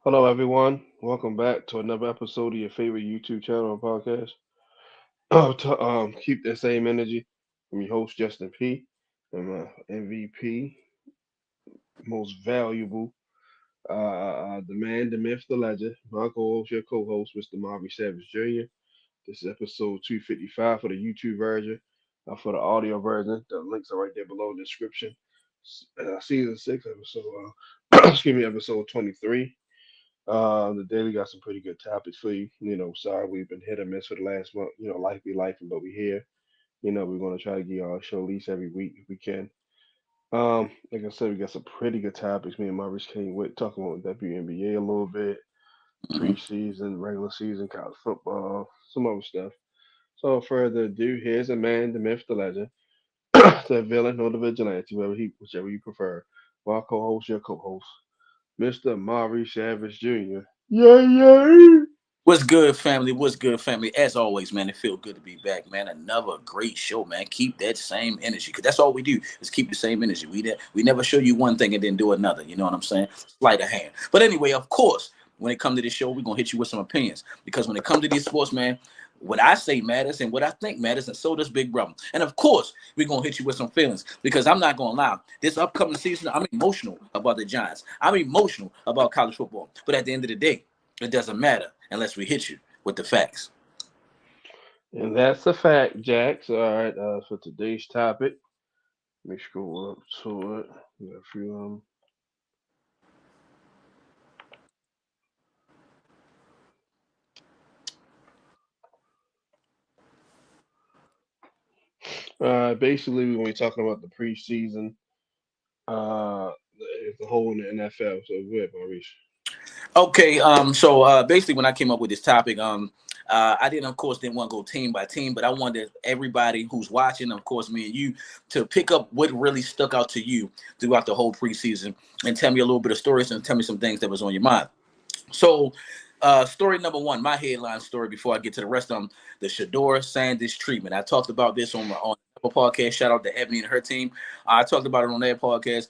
Hello, everyone. Welcome back to another episode of your favorite YouTube channel and podcast. Keep that same energy. I'm your host, Justin P. I'm MVP, most valuable, the man, the myth, the legend. My co-host, your co-host, Mr. Marvin Savage Jr. This is episode 255 for the YouTube version. For the audio version, the links are right there below in the description. Season 6, episode, excuse me, episode 23. The daily got some pretty good topics for you. Sorry we've been hit or miss for the last month. Life be life, but we here. We're gonna try to get y'all a show at least every week if we can. Like I said, we got some pretty good topics. Me and Maurice came with talking about WNBA a little bit, Mhm. preseason, regular season, college football, some other stuff. So without further ado, here's a man, the myth, the legend, the villain or the vigilante, whichever you prefer. My co-host, your co-host, Mr. Maurice Savage Jr. Yeah, yeah. What's good, family? What's good, family? As always, man, it feels good to be back, man. Another great show, man. Keep that same energy, because that's all we do is keep the same energy. We never show you one thing and then do another. You know what I'm saying? Sleight of hand. But anyway, of course, when it comes to this show, we're gonna hit you with some opinions, because when it comes to these sports, man, what I say matters and what I think matters, and so does Big Brother. And of course, we're gonna hit you with some feelings, because I'm not gonna lie. This upcoming season, I'm emotional about the Giants. I'm emotional about college football. But at the end of the day, it doesn't matter unless we hit you with the facts. And that's a fact, Jax. All right, for today's topic, let me scroll up to it. We got a few. Basically, we're going to be talking about the preseason, the whole in the NFL. So go ahead, Maurice. Okay, so basically, when I came up with this topic, I didn't, of course, didn't want to go team by team, but I wanted everybody who's watching, of course, me and you, to pick up what really stuck out to you throughout the whole preseason, and tell me a little bit of stories and tell me some things that was on your mind. So, story number one, my headline story before I get to the rest of them, the Shador Sanders treatment. I talked about this on a podcast. Shout out to Ebony and her team. I talked about it on their podcast.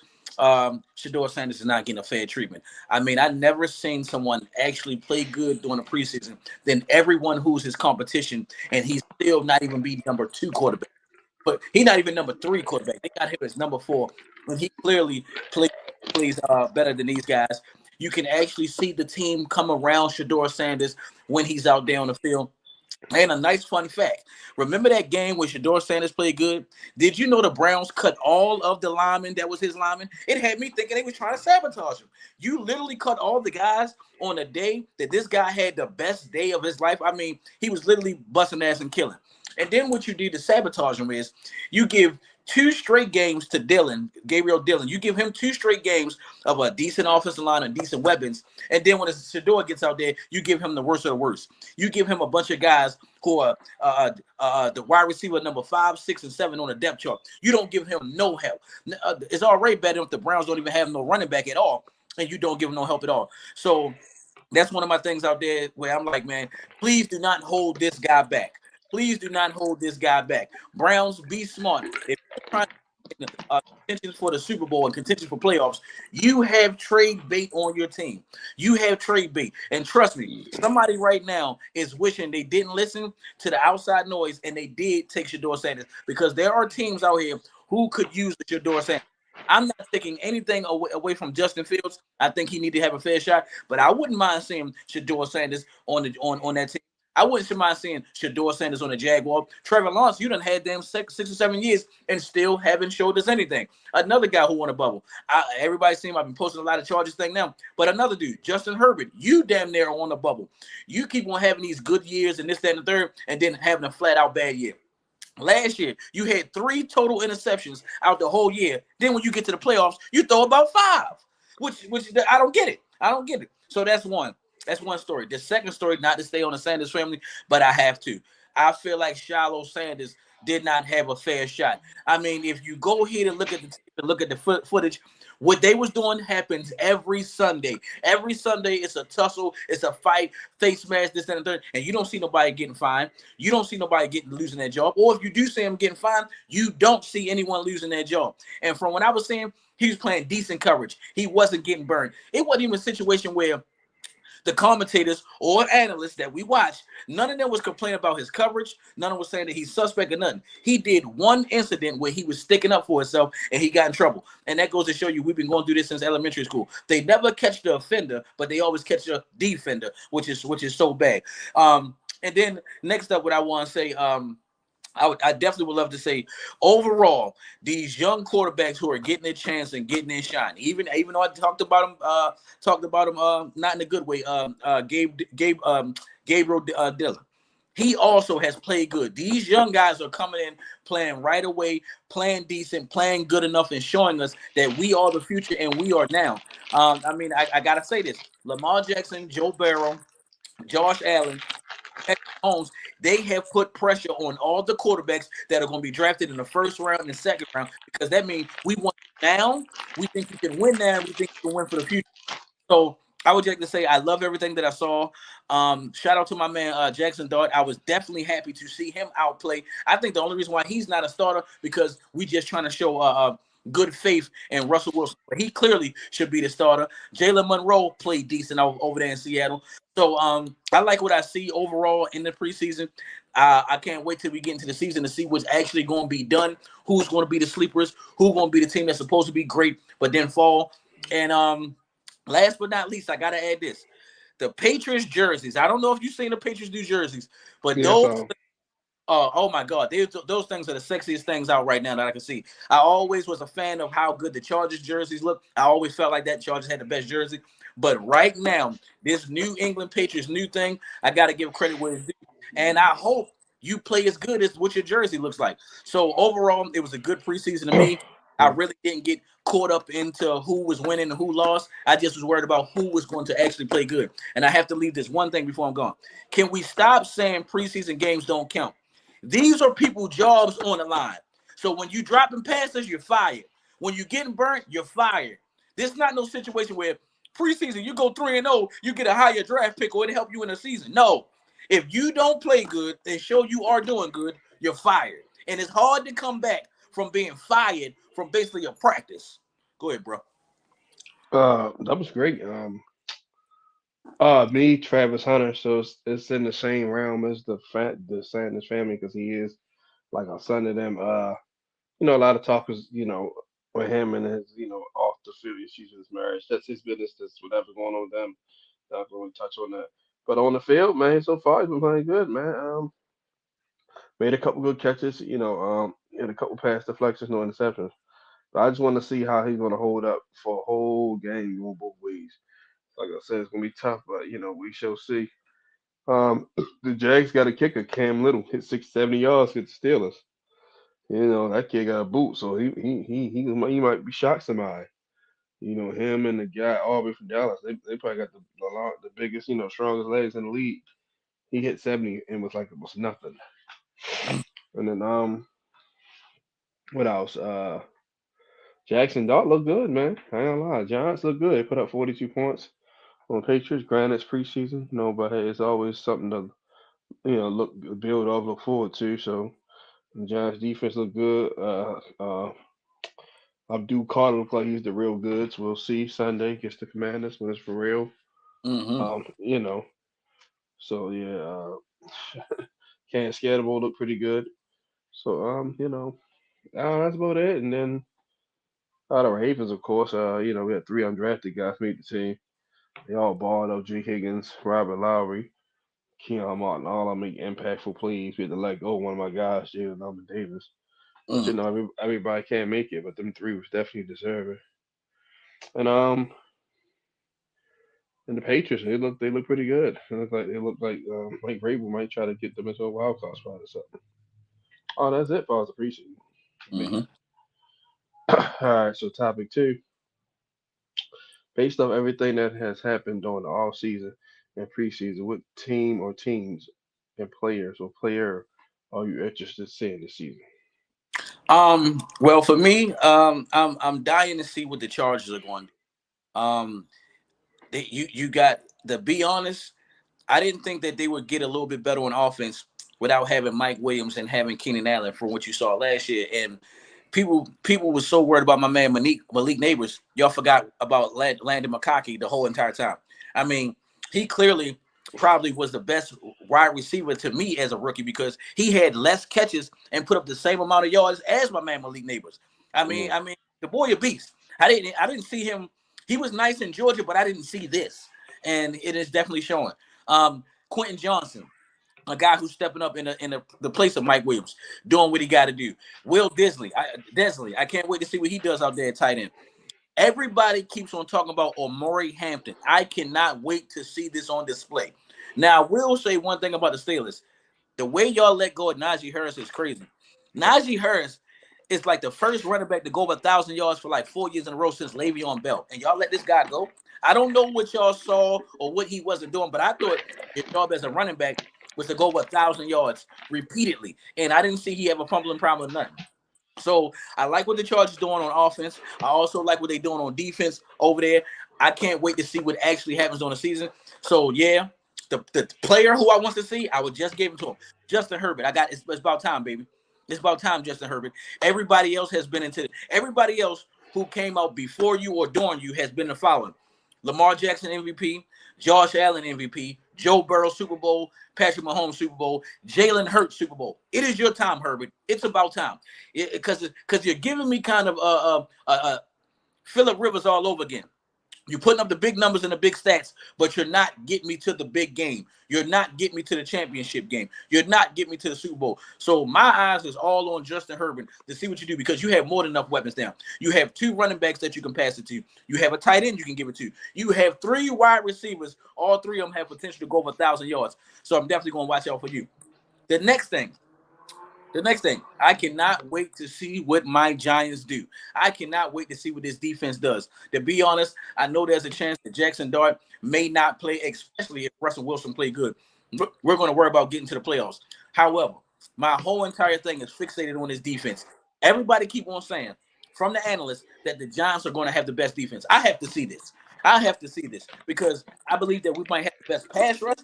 Shador Sanders is not getting a fair treatment. I mean, I never seen someone actually play good during the preseason than everyone who's his competition, and he's still not even be number two quarterback. But he's not even number three quarterback. They got him as number four, and he clearly plays better than these guys. You can actually see the team come around Shador Sanders when he's out there on the field. And a nice fun fact. Remember that game where Shador Sanders played good? Did you know the Browns cut all of the linemen that was his linemen? It had me thinking they were trying to sabotage him. You literally cut all the guys on a day that this guy had the best day of his life. I mean, he was literally busting ass and killing. And then what you did to sabotage him is you give two straight games to Gabriel Dillon. You give him two straight games of a decent offensive line and decent weapons. And then when Shador gets out there, you give him the worst of the worst. You give him a bunch of guys who are the wide receiver number 5, 6, and 7 on the depth chart. You don't give him no help. It's already better if the Browns don't even have no running back at all, and you don't give him no help at all. So that's one of my things out there where I'm like, man, please do not hold this guy back. Please do not hold this guy back. Browns, be smart. If you're trying to contention for the Super Bowl and contention for playoffs, you have trade bait on your team. You have trade bait. And trust me, somebody right now is wishing they didn't listen to the outside noise and they did take Shador Sanders, because there are teams out here who could use the Shador Sanders. I'm not taking anything away from Justin Fields. I think he need to have a fair shot, but I wouldn't mind seeing Shador Sanders on that team. I wouldn't mind seeing Shador Sanders on the Jaguar. Trevor Lawrence, you done had them 6 or 7 years and still haven't showed us anything. Another guy who won a bubble. Everybody seen him. I've been posting a lot of charges thing now. But another dude, Justin Herbert, you damn near on the bubble. You keep on having these good years and this, that, and the third, and then having a flat out bad year. Last year, you had 3 total interceptions out the whole year. Then when you get to the playoffs, you throw about 5, which I don't get it. I don't get it. So that's one. That's one story. The second story, not to stay on the Sanders family, but I have to. I feel like Shiloh Sanders did not have a fair shot. I mean, if you go here and look at the tape and look at the footage, what they was doing happens every Sunday. Every Sunday, it's a tussle, it's a fight, face smash, this and the third, and you don't see nobody getting fined. You don't see nobody getting losing their job. Or if you do see them getting fined, you don't see anyone losing their job. And from what I was seeing, he was playing decent coverage. He wasn't getting burned. It wasn't even a situation where the commentators or analysts that we watch, none of them was complaining about his coverage. None of them was saying that he's suspect or nothing. He did one incident where he was sticking up for himself and he got in trouble. And that goes to show you we've been going through this since elementary school. They never catch the offender, but they always catch the defender, which is so bad. And then next up, what I want to say, I definitely would love to say, overall, these young quarterbacks who are getting a chance and getting their shine. Even though I talked about him, not in a good way. Gabriel Dillon. He also has played good. These young guys are coming in, playing right away, playing decent, playing good enough, and showing us that we are the future and we are now. I mean, I gotta say this: Lamar Jackson, Joe Burrow, Josh Allen, Holmes, they have put pressure on all the quarterbacks that are going to be drafted in the first round and the second round, because that means we want now. We think you can win now. We think you can win for the future. So I would like to say I love everything that I saw. Shout out to my man Jackson Dart. I was definitely happy to see him outplay. I think the only reason why he's not a starter because we just trying to show good faith in Russell Wilson. But he clearly should be the starter. Jalen Monroe played decent over there in Seattle. So I like what I see overall in the preseason. I can't wait till we get into the season to see what's actually going to be done, who's going to be the sleepers, who's going to be the team that's supposed to be great but then fall. And last but not least, I got to add this. The Patriots jerseys. I don't know if you've seen the Patriots new jerseys, but Yes, those oh my God, those things are the sexiest things out right now that I can see. I always was a fan of how good the Chargers jerseys look. I always felt like that Chargers had the best jersey. But right now, this New England Patriots new thing, I got to give credit where it's due. And I hope you play as good as what your jersey looks like. So overall, it was a good preseason to me. I really didn't get caught up into who was winning and who lost. I just was worried about who was going to actually play good. And I have to leave this one thing before I'm gone. Can we stop saying preseason games don't count? These are people's jobs on the line. So when you dropping passes, you're fired. When you're getting burnt, you're fired. This is not no situation where preseason you go 3-0, you get a higher draft pick or it help you in the season. No. If you don't play good and show you are doing good, you're fired. And it's hard to come back from being fired from basically a practice. Go ahead, bro. that was great. Me, Travis Hunter. So it's in the same realm as the Sanders family because he is like a son of them. A lot of talk is, with him and his, off the field issues with his marriage. That's his business. That's whatever going on with them. Not going to touch on that. But on the field, man, so far he's been playing good, man. Made a couple good catches, and a couple pass deflections, no interceptions. But I just want to see how he's going to hold up for a whole game going both ways. Like I said, it's going to be tough, but we shall see. The Jags got a kicker, Cam Little, hit 670 yards, hit the Steelers. That kid got a boot, so he might be shocked somebody. Him and the guy Aubrey from Dallas, they probably got the biggest, strongest legs in the league. He hit 70 and was like it was nothing. And then what else? Jackson Dart looked good, man. I ain't gonna lie. Giants look good. They put up 42 points on the Patriots. Granted, it's preseason, but hey, it's always something to build off, look forward to. So the Giants defense look good. Abdul Carter looked like he's the real goods. We'll see Sunday against the Commanders when it's for real. Mm-hmm. Um, you know. So yeah, Can't Scatterbo look pretty good. So that's about it. And then the Ravens, of course, we had three undrafted guys made the team. They all balled up. Jake Higgins, Robert Lowry, Keon Martin, all of them make impactful plays. We had to let go of one of my guys, Jalen Alvin Davis. But Mm-hmm. everybody can't make it, but them three was definitely deserving. And and the Patriots, they look pretty good. They look like Mike Vrabel might try to get them into a wild card spot or something. Oh, that's it for the preseason for me. Mm-hmm. All right, so topic two. Based on everything that has happened during the off season and preseason, what team or teams and players or player are you interested in seeing this season? Well, for me, I'm dying to see what the Chargers are going to do. You got to be honest. I didn't think that they would get a little bit better on offense without having Mike Williams and having Keenan Allen from what you saw last year. And people were so worried about my man Malik Neighbors. Y'all forgot about Landon McConkey the whole entire time. I mean, he clearly probably was the best wide receiver to me as a rookie because he had less catches and put up the same amount of yards as my man Malik Neighbors. Yeah. I mean, the boy a beast. I didn't see him. He was nice in Georgia, but I didn't see this, and it is definitely showing. Quentin Johnson, a guy who's stepping up in the place of Mike Williams, doing what he got to do. Will Desley, I can't wait to see what he does out there at tight end. Everybody keeps on talking about Omari Hampton. I cannot wait to see this on display. Now, I will say one thing about the Steelers. The way y'all let go of Najee Harris is crazy. Najee Harris is like the first running back to go over 1,000 yards for like 4 years in a row since Le'Veon Bell. And y'all let this guy go. I don't know what y'all saw or what he wasn't doing, but I thought his job as a running back was to go over 1,000 yards repeatedly. And I didn't see he have a fumbling problem or nothing. So I like what the Chargers doing on offense. I also like what they're doing on defense over there. I can't wait to see what actually happens on the season. So yeah, the player who I want to see, I would just give him to him. Justin Herbert. It's about time, baby. It's about time, Justin Herbert. Everybody else has been into everybody else who came out before you or during you has been the following. Lamar Jackson MVP, Josh Allen MVP, Joe Burrow Super Bowl, Patrick Mahomes Super Bowl, Jalen Hurts Super Bowl. It is your time, Herbert. It's about time. Because you're giving me kind of Phillip Rivers all over again. You're putting up the big numbers and the big stats, but you're not getting me to the big game. You're not getting me to the championship game. You're not getting me to the Super Bowl. So my eyes is all on Justin Herbert to see what you do because you have more than enough weapons down. You have 2 running backs that you can pass it to. You have a tight end you can give it to. You have 3 wide receivers. All 3 of them have potential to go over 1,000 yards. So I'm definitely going to watch out for you. The next thing, I cannot wait to see what my Giants do. I cannot wait to see what this defense does. To be honest, I know there's a chance that Jackson Dart may not play, especially if Russell Wilson play good. We're going to worry about getting to the playoffs. However, my whole entire thing is fixated on this defense. Everybody keep on saying, from the analysts, that the Giants are going to have the best defense. I have to see this. I have to see this because I believe that we might have the best pass rush,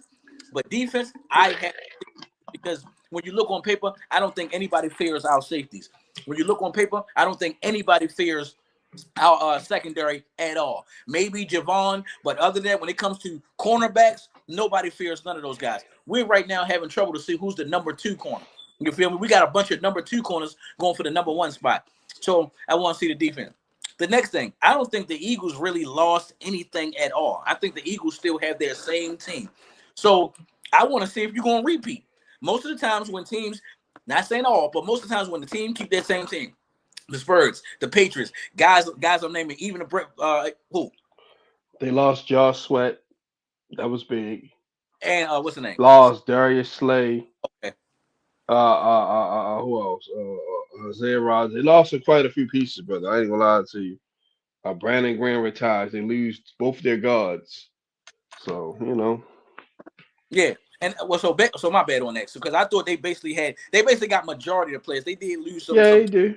but defense, I have because when you look on paper, I don't think anybody fears our safeties. When you look on paper, I don't think anybody fears our secondary at all. Maybe Javon, but other than that, when it comes to cornerbacks, nobody fears none of those guys. We're right now having trouble to see who's the number 2 corner. You feel me? We got a bunch of number 2 corners going for the number 1 spot. So I want to see the defense. The next thing, I don't think the Eagles really lost anything at all. I think the Eagles still have their same team. So I want to see if you're going to repeat. Most of the times when teams, not saying all, but most of the times when the team keep that same team, the Spurs, the Patriots, guys I'm naming, even who They lost Josh Sweat. That was big. and what's the name? Lost Darius Slay. Okay. Who else? Isaiah Rodgers. They lost quite a few pieces, brother. I ain't gonna lie to you. Brandon Graham retires. They lose both their guards. So Yeah, and so my bad on that. So because I thought they basically got majority of the players. They did lose yeah, some. they do.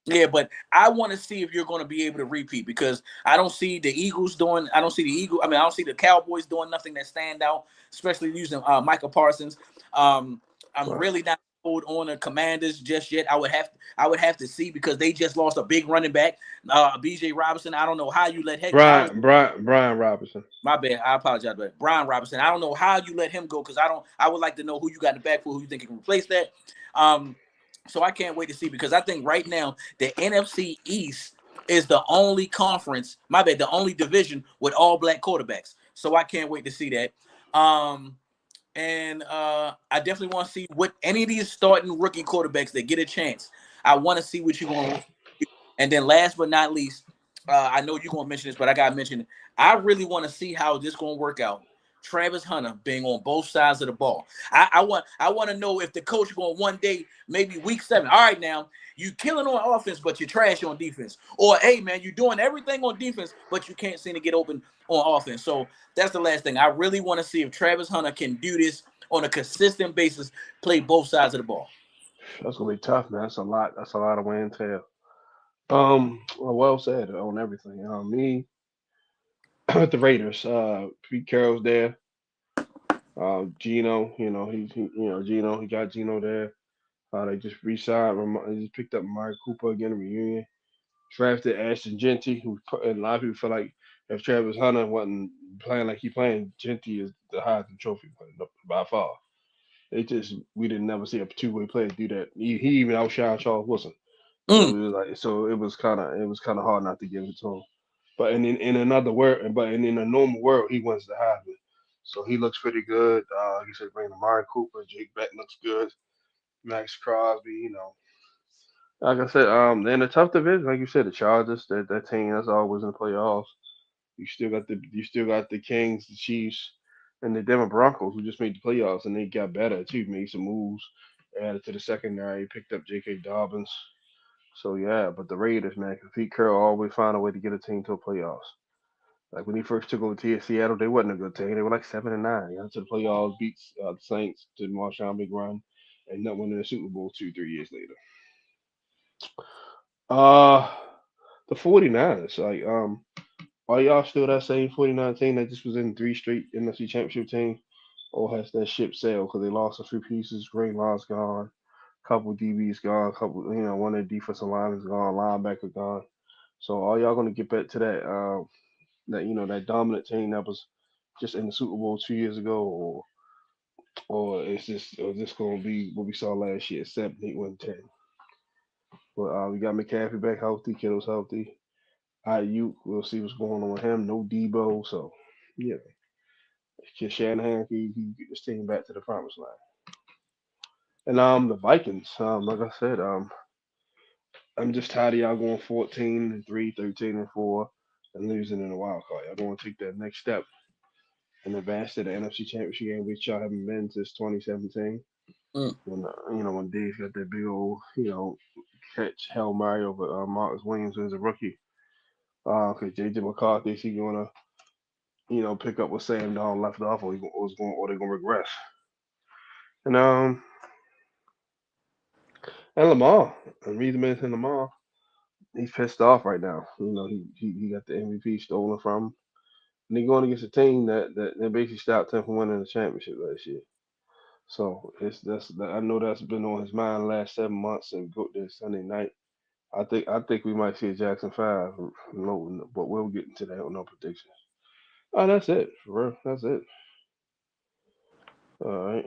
Yeah, but I want to see if you're going to be able to repeat because I don't see the Eagles doing. I don't see the Eagles. I mean, I don't see the Cowboys doing nothing that stand out, especially using Michael Parsons. I'm Right. really not sold on the Commanders just yet. I would have to see because they just lost a big running back, B.J. Robinson. I don't know how you let heck. How Brian Robinson. My bad. I apologize, but Brian Robinson. I don't know how you let him go because I don't. I would like to know who you got in the back for, who you think can replace that. Um, so I can't wait to see because I think right now the NFC East is the only conference. My bad. The only division with all black quarterbacks. So I can't wait to see that. And I definitely want to see what any of these starting rookie quarterbacks that get a chance. I want to see what you're going to. And then last but not least, I know you're going to mention this, but I got to mention it. I really want to see how this going to work out. Travis Hunter being on both sides of the ball. I want to know if the coach going one day, maybe week 7. All right, now you killing on offense, but you're trash on defense. Or hey, man, you're doing everything on defense, but you can't seem to get open on offense. So that's the last thing. I really want to see if Travis Hunter can do this on a consistent basis, play both sides of the ball. That's gonna be tough, man. That's a lot. That's a lot of wear and tear. Well said on everything. Me with the Raiders. Pete Carroll's there. Gino, Gino. He got Gino there. They just re-signed. They just picked up Mike Cooper again in reunion. Drafted Ashton Genty, who a lot of people feel like if Travis Hunter wasn't playing like he playing, Genty is the Heisman Trophy winner by far. It just we didn't never see a two-way player do that. He even outshined Charles Wilson. So Mm. it was like so it was kind of hard not to give it to him. But in another world, but in a normal world, he wins the Heisman. So he looks pretty good. Like you said, bringing Amari Cooper, Jake Beck looks good. Max Crosby, like I said, in a tough division, like you said, the Chargers, that team that's always in the playoffs. You still got the Kings, the Chiefs, and the Denver Broncos who just made the playoffs and they got better too, made some moves, added to the secondary, picked up J.K. Dobbins. So yeah, but the Raiders, man, 'cause Pete Carroll always find a way to get a team to the playoffs. Like when he first took over Seattle, they wasn't a good team. They were like 7-9. Got to the playoffs, beat the Saints, did Marshawn big run, and not winning the Super Bowl 2, 3 years later. Uh the 49ers, are y'all still that same 49 team that just was in three straight NFC Championship teams? Or has that ship sailed because they lost a few pieces? Greenlaw's gone, couple DBs gone, couple one of the defensive linemen's gone, linebacker gone. So are y'all gonna get back to that dominant team that was just in the Super Bowl 2 years ago, or is this gonna be what we saw last year, 7, 8, 1, 10? But we got McCaffrey back healthy, Kittle's healthy. Ayuk, we'll see what's going on with him. No Debo, so yeah, Kid Shanahan, he get this team back to the promised land. And the Vikings, like I said, I'm just tired of y'all going 14-3, 13-4, and losing in the wild card. Y'all going to take that next step and advance to the NFC Championship game, which y'all haven't been since 2017. Mm. When Dave's got that big old catch Hail Mary over Marcus Williams as a rookie. Because JJ McCarthy, is he gonna pick up what Sam Donald left off, or they gonna regress? And and Lamar, and Reed mentioned Lamar, he's pissed off right now. He got the MVP stolen from him, and he's going against a team that basically stopped him from winning the championship last year. So I know that's been on his mind the last 7 months, and go this Sunday night. I think we might see a Jackson 5. No, but we'll get into that on no predictions. Oh, that's it for real. That's it. All right.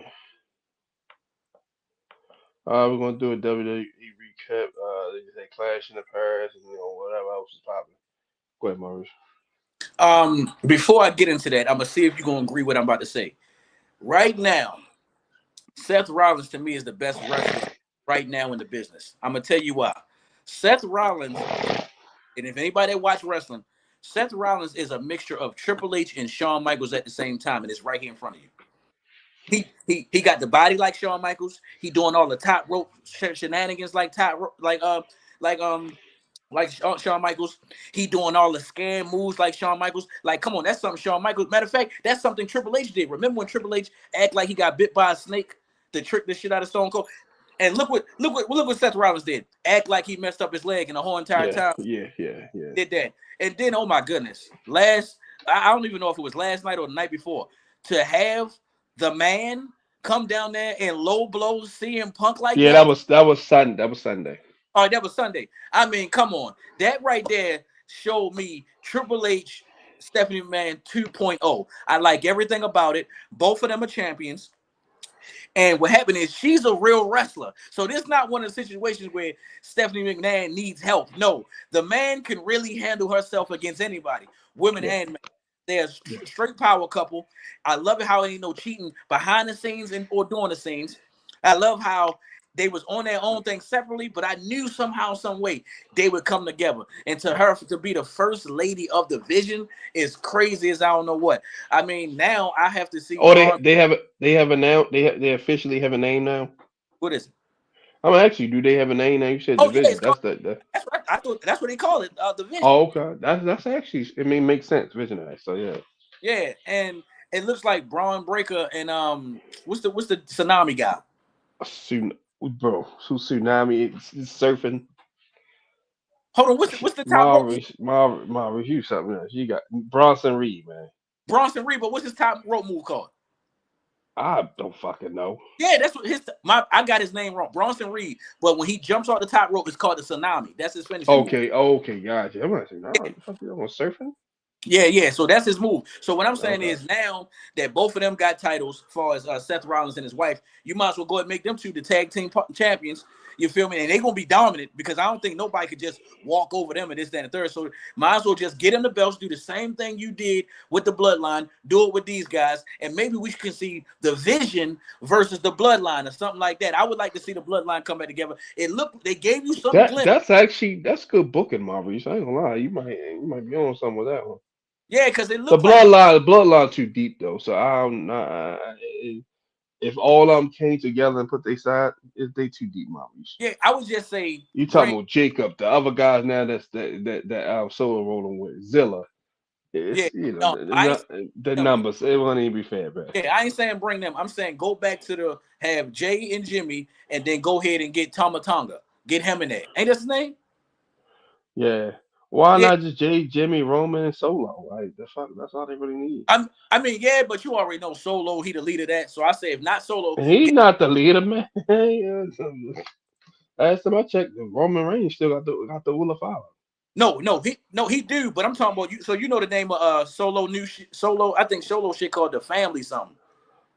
We're gonna do a WWE recap. They just had Clash in the Paris, and whatever else is popping. Go ahead, Maurice. Before I get into that, I'm gonna see if you're gonna agree with what I'm about to say. Right now, Seth Rollins to me is the best wrestler right now in the business. I'm gonna tell you why. Seth Rollins, and if anybody that watch wrestling, Seth Rollins is a mixture of Triple H and Shawn Michaels at the same time, and it's right here in front of you. He got the body like Shawn Michaels. He doing all the top rope shenanigans like top like Shawn Michaels. He doing all the scam moves like Shawn Michaels. Like, come on, that's something Shawn Michaels. Matter of fact, that's something Triple H did. Remember when Triple H act like he got bit by a snake to trick the shit out of Stone Cold? And look what Seth Rollins did. Act like he messed up his leg, and the whole entire Yeah, time yeah, yeah, yeah. did that. And then, oh my goodness, I don't even know if it was last night or the night before, to have the man come down there and low blows CM Punk like Yeah, that. that was Sunday. That was Sunday. Oh, that was Sunday. I mean, come on. That right there showed me Triple H, Stephanie McMahon 2.0. I like everything about it. Both of them are champions. And what happened is she's a real wrestler. So this is not one of the situations where Stephanie McMahon needs help. No, the man can really handle herself against anybody, women Yeah, and men. They're a yeah. straight power couple. I love it how ain't no cheating behind the scenes or during the scenes. I love how they was on their own thing separately, but I knew somehow, some way they would come together. And to her to be the first lady of the vision is crazy as I don't know what. I mean, now I have to see Oh, they Braun. they have they have a now they officially have a name now. What is it? I'm gonna ask you, do they have a name now? You said Oh yeah, division. it's called. That's the. That's right. I thought that's what they call it. The vision. Oh, okay. That's actually. I mean, makes sense. Visionary. So yeah. Yeah, and it looks like Braun Breaker and what's the tsunami guy? Bro, so tsunami, it's surfing. Hold on, what's the top rope? Marvis, you something else. You got Bronson Reed, man. Bronson Reed, but what's his top rope move called? I don't fucking know. Yeah, that's what I got his name wrong. Bronson Reed, but when he jumps off the top rope, it's called the tsunami. That's his finishing move. Okay, gotcha. I'm gonna say, no, the fuck you doing surfing? Yeah, yeah. So that's his move. So what I'm saying Okay. is now that both of them got titles, as far as Seth Rollins and his wife, you might as well go ahead and make them two the tag team champions. You feel me? And they're gonna be dominant because I don't think nobody could just walk over them and this, that, and the third. So might as well just get them the belts, do the same thing you did with the bloodline, do it with these guys, and maybe we can see the vision versus the bloodline or something like that. I would like to see the bloodline come back together. It looked they gave you some glimpse. That's good booking, Maurice. I ain't gonna lie. You might be on some with that one. Yeah, because it The looked like bloodline too deep though. So I'm not. If all of them came together and put their side, they too deep, Maurice. yeah, I would just say You talking bring about Jacob, the other guys now that Solo rolling with Zilla. yeah. It's No, I ain't the saying them. numbers. It won't even be fair, bro. Yeah, I ain't saying bring them. I'm saying go back to the have Jay and Jimmy, and then go ahead and get Tomatonga. Get him in there. Ain't that his name? Yeah. Why Yeah. not just Jimmy, Roman, and Solo? Like the fuck, that's all they really need. I mean, yeah, but you already know Solo. He the leader of that. So I say if not Solo, And he get not the leader, man. Last time I checked, Roman Reigns still got the Wheel of Fire. no he do. But I'm talking about you. So you know the name of Solo Solo. I think Solo shit called the Family something.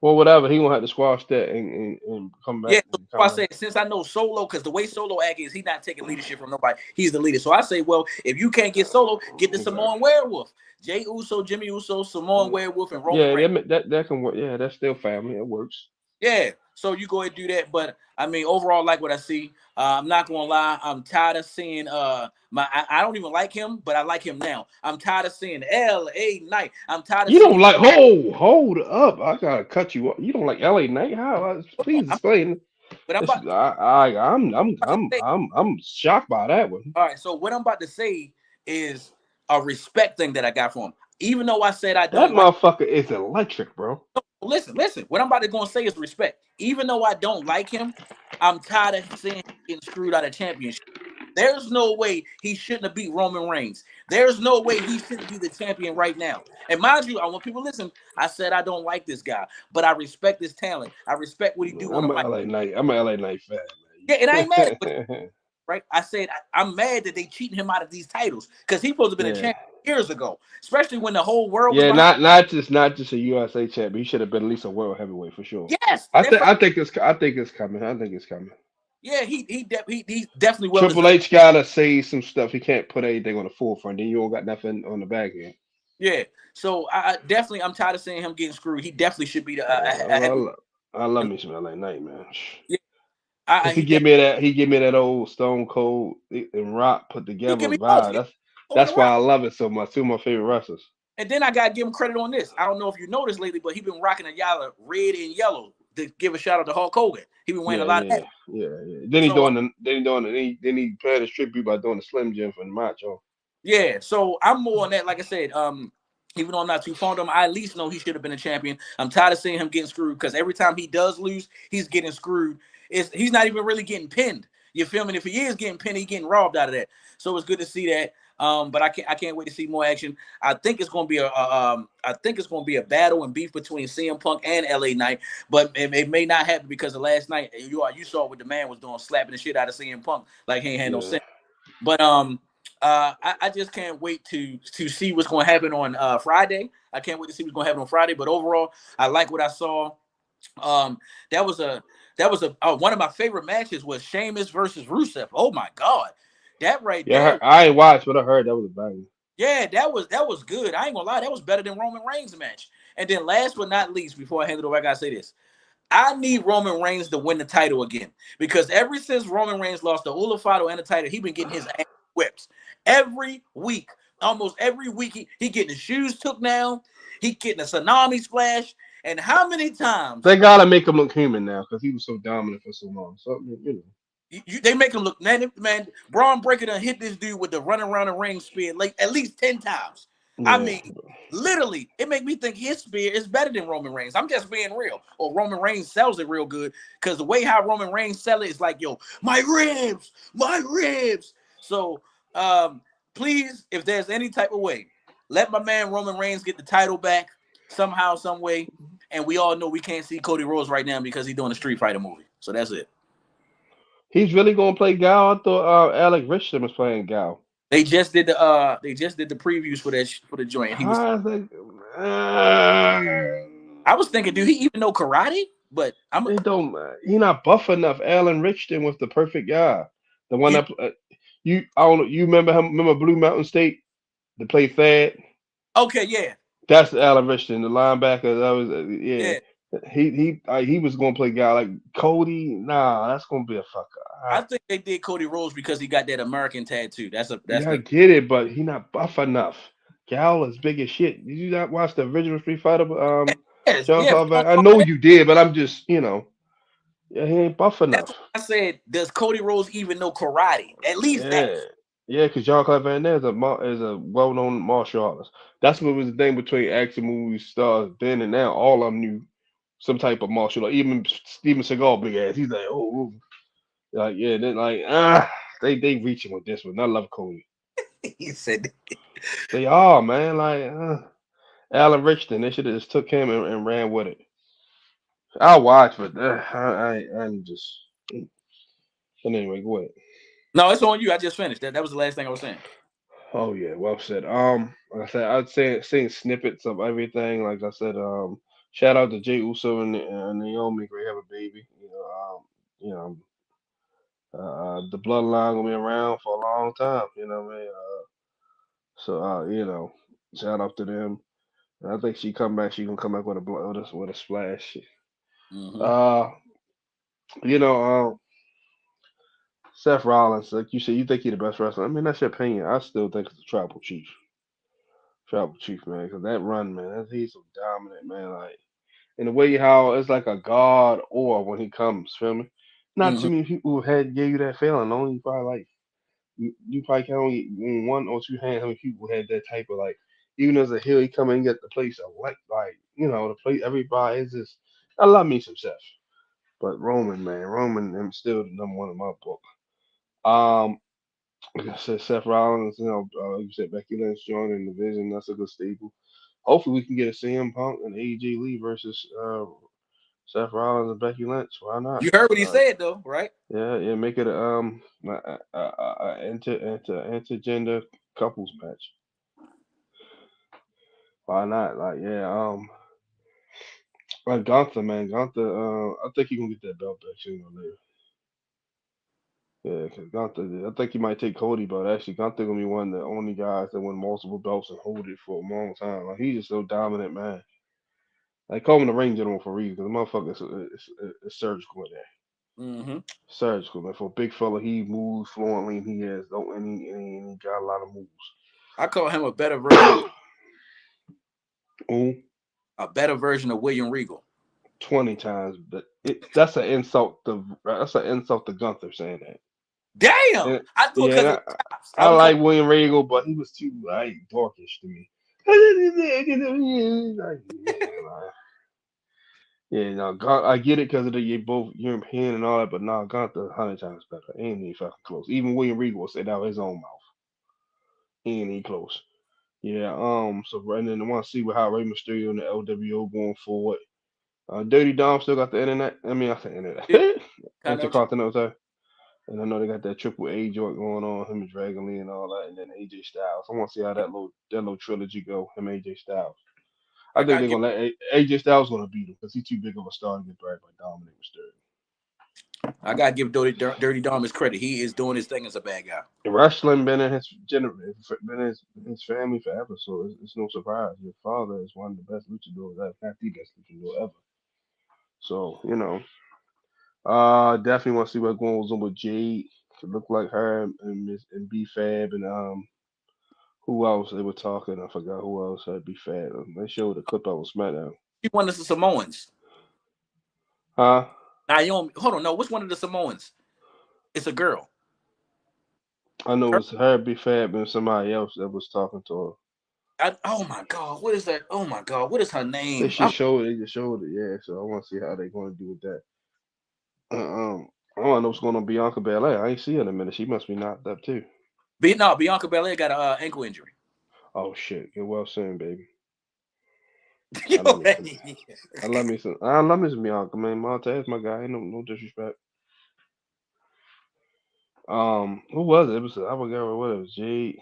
Well, whatever. He gonna have to squash that and come back Yeah, so and I kind of. say since I know Solo, because the way Solo act is, he's not taking leadership from nobody. He's the leader. So I say, well, if you can't get Solo, get the Okay. Samoan Werewolf, Jay Uso, Jimmy Uso, Samoan Werewolf, and Roman Yeah, Reigns. that can work. Yeah, that's still family. It works. Yeah, so you go ahead and do that. But I mean, overall, like what I see. I'm not gonna lie. I'm tired of seeing I don't even like him, but I like him now. I'm tired of seeing L.A. Knight. I'm tired of You don't seeing. like hold up. I gotta cut you off. You don't like LA Knight? How? Hold Please on, explain. but I'm It's, about, about to say. I'm shocked by that one. All right, so what I'm about to say is a respect thing that I got from him. Even though I said I That don't like. motherfucker is electric, bro. Listen. What I'm about to go and say is respect. Even though I don't like him, I'm tired of seeing him getting screwed out of championship. There's no way he shouldn't have beat Roman Reigns. There's no way he shouldn't be the champion right now. And mind you, I want people to listen. I said I don't like this guy, but I respect his talent. I respect what he do on the I'm a mic. LA Knight. I'm a LA Knight fan, Yeah, and I ain't mad. But man. right, I said I'm mad that they cheating him out of these titles because he supposed to have been a Yeah. champion years ago, especially when the whole world was Yeah, behind. not just a USA champ. He should have been at least a world heavyweight for sure. Yes, I that's think right. I think it's coming. I think it's coming. Yeah, he definitely well Triple deserved. H gotta say some stuff. He can't put anything on the forefront. Then you don't got nothing on the back end. Yeah, so I definitely I'm tired of seeing him getting screwed. He definitely should be a I, heavy. love, I love me some LA Knight, man. Yeah, Cause he he give me that he give me that old Stone Cold and Rock put he together give me both. vibe. Yeah, on the That's why rock. I love it so much. Two of my favorite wrestlers. And then I gotta give him credit on this. I don't know if you noticed lately, but he been rocking a yellow, red and yellow to give a shout out to Hulk Hogan. He been wearing a Yeah, lot of yeah, that. yeah, yeah. Then he So doing the then he doing the, then he paying his tribute by doing the Slim Jim for the Macho. yeah, so I'm more on that. Like I said, even though I'm not too fond of him, I at least know he should have been a champion. I'm tired of seeing him getting screwed because every time he does lose, he's getting screwed. He's not even really getting pinned. You feel me? If he is getting pinned, he's getting robbed out of that. So it's good to see that. But I can't wait to see more action. I think it's gonna be a battle and beef between CM Punk and LA Knight, but it may not happen because of last night. You saw what the man was doing, slapping the shit out of CM Punk like he ain't had no Yeah, sense. But I just can't wait to see what's going to happen on Friday. I can't wait to see what's going to happen on Friday. But overall, I like what I saw. Um, that was a one of my favorite matches was Sheamus versus Rusev. Oh my God, that right yeah. there. I ain't watched, but I heard that was a banger. Yeah, that was good. I ain't gonna lie, that was better than Roman Reigns' match. And then last but not least, before I hand it over, I gotta say this. I need Roman Reigns to win the title again because ever since Roman Reigns lost the Ulafado and the title, he been getting his ass whipped every week. Almost every week, he getting his shoes took down. He getting a tsunami splash. And how many times They gotta make him look human now because he was so dominant for so long. So they make him look man? Braun Breaker done hit this dude with the running around the ring spear like at least 10 times. I yeah. mean, literally, it make me think his spear is better than Roman Reigns. I'm just being real. Or Roman Reigns sells it real good because the way how Roman Reigns sell it is like, yo, my ribs, my ribs. So, please, if there's any type of way, let my man Roman Reigns get the title back somehow, some way. And we all know we can't see Cody Rhodes right now because he's doing a Street Fighter movie. So that's it. He's really gonna play Gal. I thought Alec Richardson was playing Gal. They just did the previews for for the joint. He was. I think I was thinking, do he even know karate? But I'm. it don't. He not buff enough. Alan Richardson was the perfect guy. The one You, that you. I don't know. You remember him? Remember Blue Mountain State? To play Thad. okay, yeah, That's Alan Richardson, the linebacker. That was yeah. yeah. He was gonna play guy like Cody. Nah, that's gonna be a I fucker. think they did Cody Rhodes because he got that American tattoo. That's Yeah, I the. get it, but he not buff enough. Gal is big as shit. Did you not watch the original Street Fighter? Yes, John yeah. Salvack? I know you did, but I'm just yeah, he ain't buff That's enough. what I said. Does Cody Rhodes even know karate? At least that. Yeah, yeah, because Jean Claude Van Damme is a well known martial artist. That's what was the thing between action movie stars then and now. All of them knew some type of martial art. Even Steven Seagal, big ass. He's like, oh, like yeah, they like they reaching with this one. I love Cody. He said, They are man, like Alan Richardson. They should have just took him and ran with it. I'll watch, but I'm just. But anyway, go ahead. "No, it's on you. I just finished. That was the last thing I was saying." Oh yeah, well said. Like I said, I'd say seeing snippets of everything. Like I said, shout out to Jay Uso and Naomi. Great have a baby. You know, the bloodline gonna be around for a long time. You know what I mean? So shout out to them. And I think she come back. She gonna come back with with a splash. Hmm. Uh, you know, Seth Rollins, like you said, you think he the best wrestler. I mean, that's your opinion. I still think it's the Tribal Chief. Tribal Chief, man, because that run, man, he's so dominant, man. Like in the way how it's like a god or when he comes, feel me? Not Hmm. too many people had gave you that feeling. Only probably like you probably can only on one or two hands how many people had that type of like. Even as a heel, he come and get the place like the place. Everybody is just. I love me some Seth, but Roman, man, Roman, I'm still the number one in my book. Um, like I said, Seth Rollins, you said Becky Lynch joining the division. That's a good staple. Hopefully, we can get a CM Punk and AJ Lee versus Seth Rollins and Becky Lynch. Why not? You heard what he said, though, right? Yeah, yeah, make it intergender couples match. Why not? Like, yeah, like Gunther, man, Gunther. I think he gonna get that belt back sooner or later. Yeah, cause Gunther, I think he might take Cody, but actually Gunther gonna be one of the only guys that win multiple belts and hold it for a long time. Like he's just so dominant, man. They call him the ring general for a reason, because the motherfucker is surgical in there. Hmm. Surgical, man. For a big fella, he moves fluently, and he has don't and he got a lot of moves. I call him a better version of Ooh, a better version of William Regal. 20 times, but that's an insult to Gunther saying that. Damn, And, I do it yeah, because of the chops. I I was like William Regal, but he was too like dorkish to me. Like, yeah, no, I get it because of you both European and all that, but no, Gunther 100 times better. Ain't even fucking close. Even William Regal said out his own mouth. Ain't even close. Yeah, so right then I want to see how Rey Mysterio and the LWO going forward. Dirty Dom still got the internet. I mean, I said internet. still kind of. Intercontinental time. And I know they got that Triple A joint going on, him and Dragon Lee and all that, and then AJ Styles. I want to see how that little trilogy go, him and AJ Styles. I I think gotta they're give. gonna let AJ Styles gonna beat him because he's too big of a star to get dragged by Dominic Mysterio. I gotta give Dirty Dom his credit. He is doing his thing as a bad guy. Wrestling been in been in his family forever, so it's no surprise. Your father is one of the best luchadors ever, not the best luchador ever. So definitely want to see what goes on with Jade. It look like her and Miss and B Fab and who else they were talking? I forgot who else had B Fab. They showed a clip of SmackDown. He one of the Samoans. Huh? Naomi. Hold on, no. What's one of the Samoans? It's a girl. I know it Her. was her, B Fab, and somebody else that was talking to her. Oh my god, what is that? Oh my god, what is her They name? should show it. They just showed it. Yeah. So I want to see how they going to do with that. I want to know what's going on with Bianca Belair. I ain't see her in a minute. She must be knocked up too. No, Bianca Belair got a ankle injury. Oh shit. Get well soon, baby. I love Yo, me some. I love me some. I love me some Bianca, man. Montez, my guy. Ain't no disrespect. Who was it? It was I forgot what it was. Jade,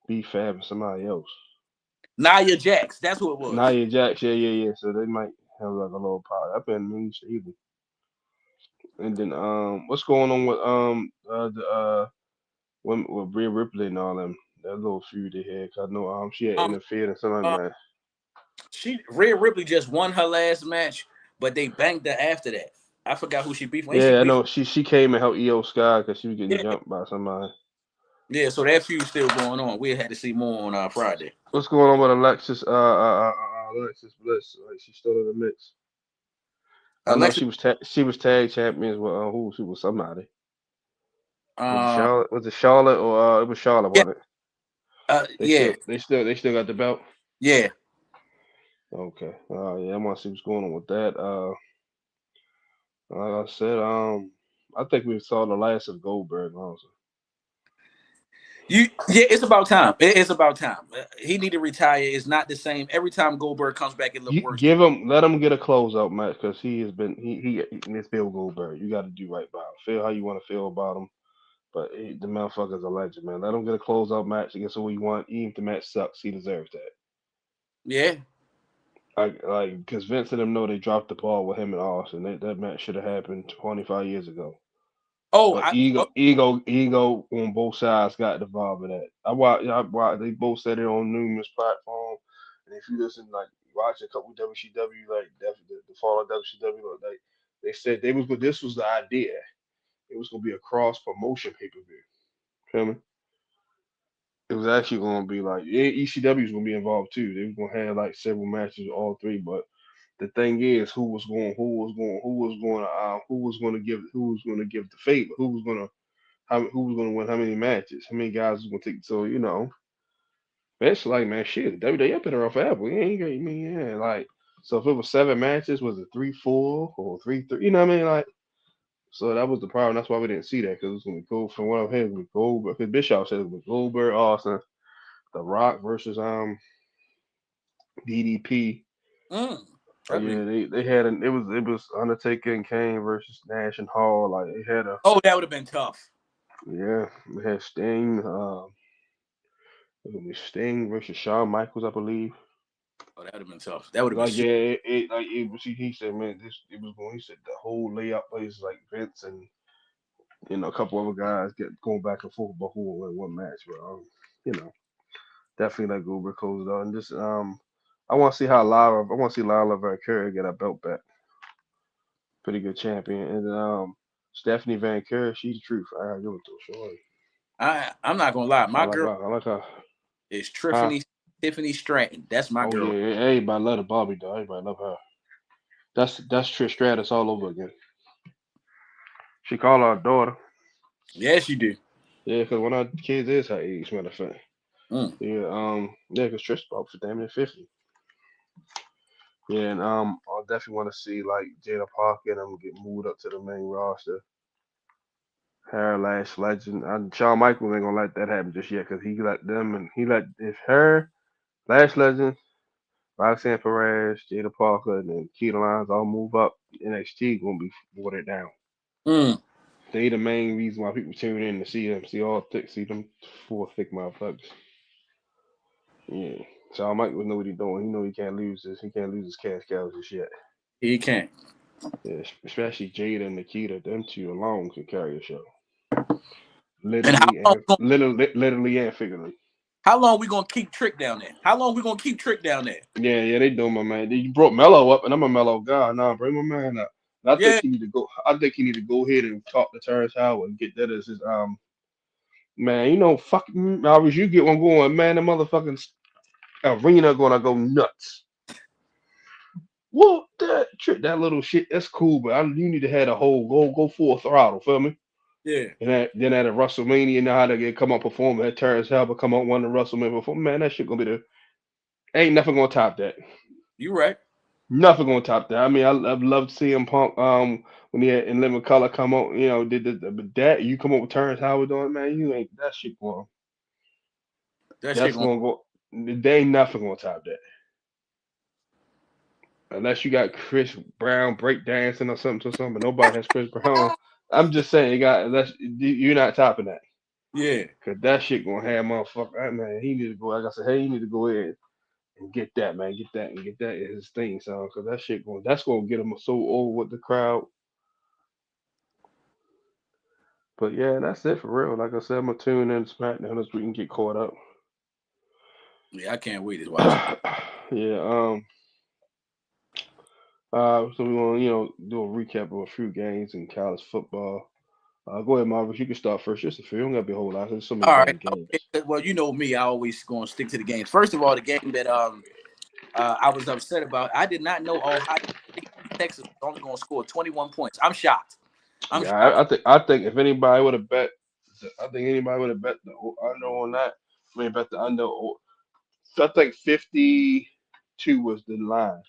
B Fab, and somebody else. Nia Jax, that's who it was. Nia Jax, yeah. So they might have like a little power up in Moon Stable. And then what's going on with the with Rhea Ripley and all them that little feud they had? 'Cause I know she had Um, interfered in something um, like that. she Rhea Ripley just won her last match, but they banked her after that. I forgot who she beat. When she Yeah, I beat, know she came and helped Io Sky because she was getting yeah, jumped by somebody. yeah. So that feud still going on. We had to see more on Friday. What's going on with Alexis? Alexis Bliss. Like she's still in the mix. I know Alexa, she was tag champions with who she was somebody. Was it uh, Charlotte? Was it Charlotte or it was Charlotte? yeah, Wasn't it? yeah, They still got the belt. yeah. Okay. Yeah, I want to see what's going on with that. Like I said, I think we saw the last of Goldberg. Also, Yeah, it's about time. It's about time. He need to retire. It's not the same. Every time Goldberg comes back, it look worse. give him, let him get a closeout match because he has been it's Bill Goldberg. You got to do right by him. Feel how you want to feel about him, but the motherfucker's a legend, man. Let him get a closeout match against who he want. Even if the match sucks, he deserves that. Yeah. Like because Vince and them know they dropped the ball with him and Austin. That match should have happened 25 years ago. Oh, But ego on both sides got involved in that. I watch. They both said it on numerous platforms. And if you listen, like watch a couple WCW, like the fall of WCW, like they said they was this was the idea. It was gonna be a cross promotion pay per view. Feel me? It was actually gonna be like ECW was gonna be involved too. They was gonna have like several matches, all three. But the thing is, who was going to give the favor, who was going to win how many matches, how many guys was going to take. So it's like man, shit, WWF been around forever. We ain't I mean, yeah, like so if it was 7 matches, was it 3-4 or 3-3? You know what I mean? Like so that was the problem. That's why we didn't see that because it was going to go from what I've heard with Goldberg. Because Bischoff said it was Goldberg, Austin, The Rock versus DDP. mm, Oh that'd be. yeah, they had it was Undertaker and Kane versus Nash and Hall. Like they had a Oh, that would have been tough. yeah, they had Sting. It was Sting versus Shawn Michaels, I believe. Oh, that would have been tough. That would have been Like super. yeah, it was. He said, man, this it was going. He said the whole layout plays like Vince and a couple other guys get going back and forth about who will win one match. But you know, definitely like Goldberg closed it out. And just I want to see how Lara. I want to see Lala Valkyria get her belt back. Pretty good champion. And Stephanie Van Kerr, she's the truth. I gotta give it to her. Sure. I'm not gonna lie. I My like girl her. I like her. is Huh? Tiffany Stratton. That's my Oh girl. yeah, everybody love the Bobby though. Everybody love her. That's Trish Stratus all over again. She called her daughter. Yes, you do. Yeah, because one of our kids is her age, matter of fact. Mm. Yeah, yeah, because Trish about for damn near 50. Yeah, and I definitely want to see like Jada Parker and them get moved up to the main roster. Her Lash Legend. Shawn Michaels ain't gonna let that happen just yet because he let them and he let if her Lash Legend, Roxanne Perez, Jada Parker, and then Keita Lyons all move up, NXT gonna be watered down. Mm. They the main reason why people tune in to see them, see them four thick motherfuckers. Yeah. Shawn Michaels know what he's doing. He know he can't lose his cash cows just yet. He can't. Yeah, especially Jada and Nikita, them two alone can carry a show. And Literally and figuratively. how long we gonna keep Trick down there? How long we gonna keep Trick down there? Yeah, they doing my man. You brought Mello up, and I'm a Mello guy. Nah, bring my man up. And I think Yeah, he need to go. I think he need to go ahead and talk to Terrence Howard and get that as his man. Fuck. I wish you get one going, man. The motherfucking arena gonna go nuts. What that little shit? That's cool, but you need to have a whole go full throttle. Feel me? yeah. And then at a WrestleMania, you know how they come up perform. Had Terrence Howard come on one of the WrestleMania before. Man, that shit gonna be the ain't nothing gonna top that. You right. Nothing gonna top that. I mean, I've loved seeing Punk when he had in Living Color come on. Did but that you come up with Terrence Howard doing, man, you ain't that shit going. That shit That's gonna. gonna go. They ain't nothing gonna top that unless you got Chris Brown breakdancing or something. But nobody has Chris Brown. I'm just saying, you're not topping that. Yeah. Cause that shit gonna have motherfucker. Man, he need to go. Like I said, hey, he need to go ahead and get that, man. Get that and get that in his thing, son. Cause that's gonna get him so over with the crowd. But yeah, that's it for real. Like I said, I'm gonna tune in to SmackDown as we can get caught up. Yeah, I can't wait to watch it. Yeah. So we want to do a recap of a few games in college football. Go ahead, Marvis. You can start first. Just a few. Don't gotta be a whole lot. There's so many All right. damn games. Okay. Well, you know me. I always going to stick to the games. First of all, the game that I was upset about. I did not know Ohio State, Texas was only going to score 21 points. I'm shocked. I'm Yeah, shocked. I think if anybody would have bet, I think anybody would have bet the under on that. I mean, bet the under. So I think 52 was the line.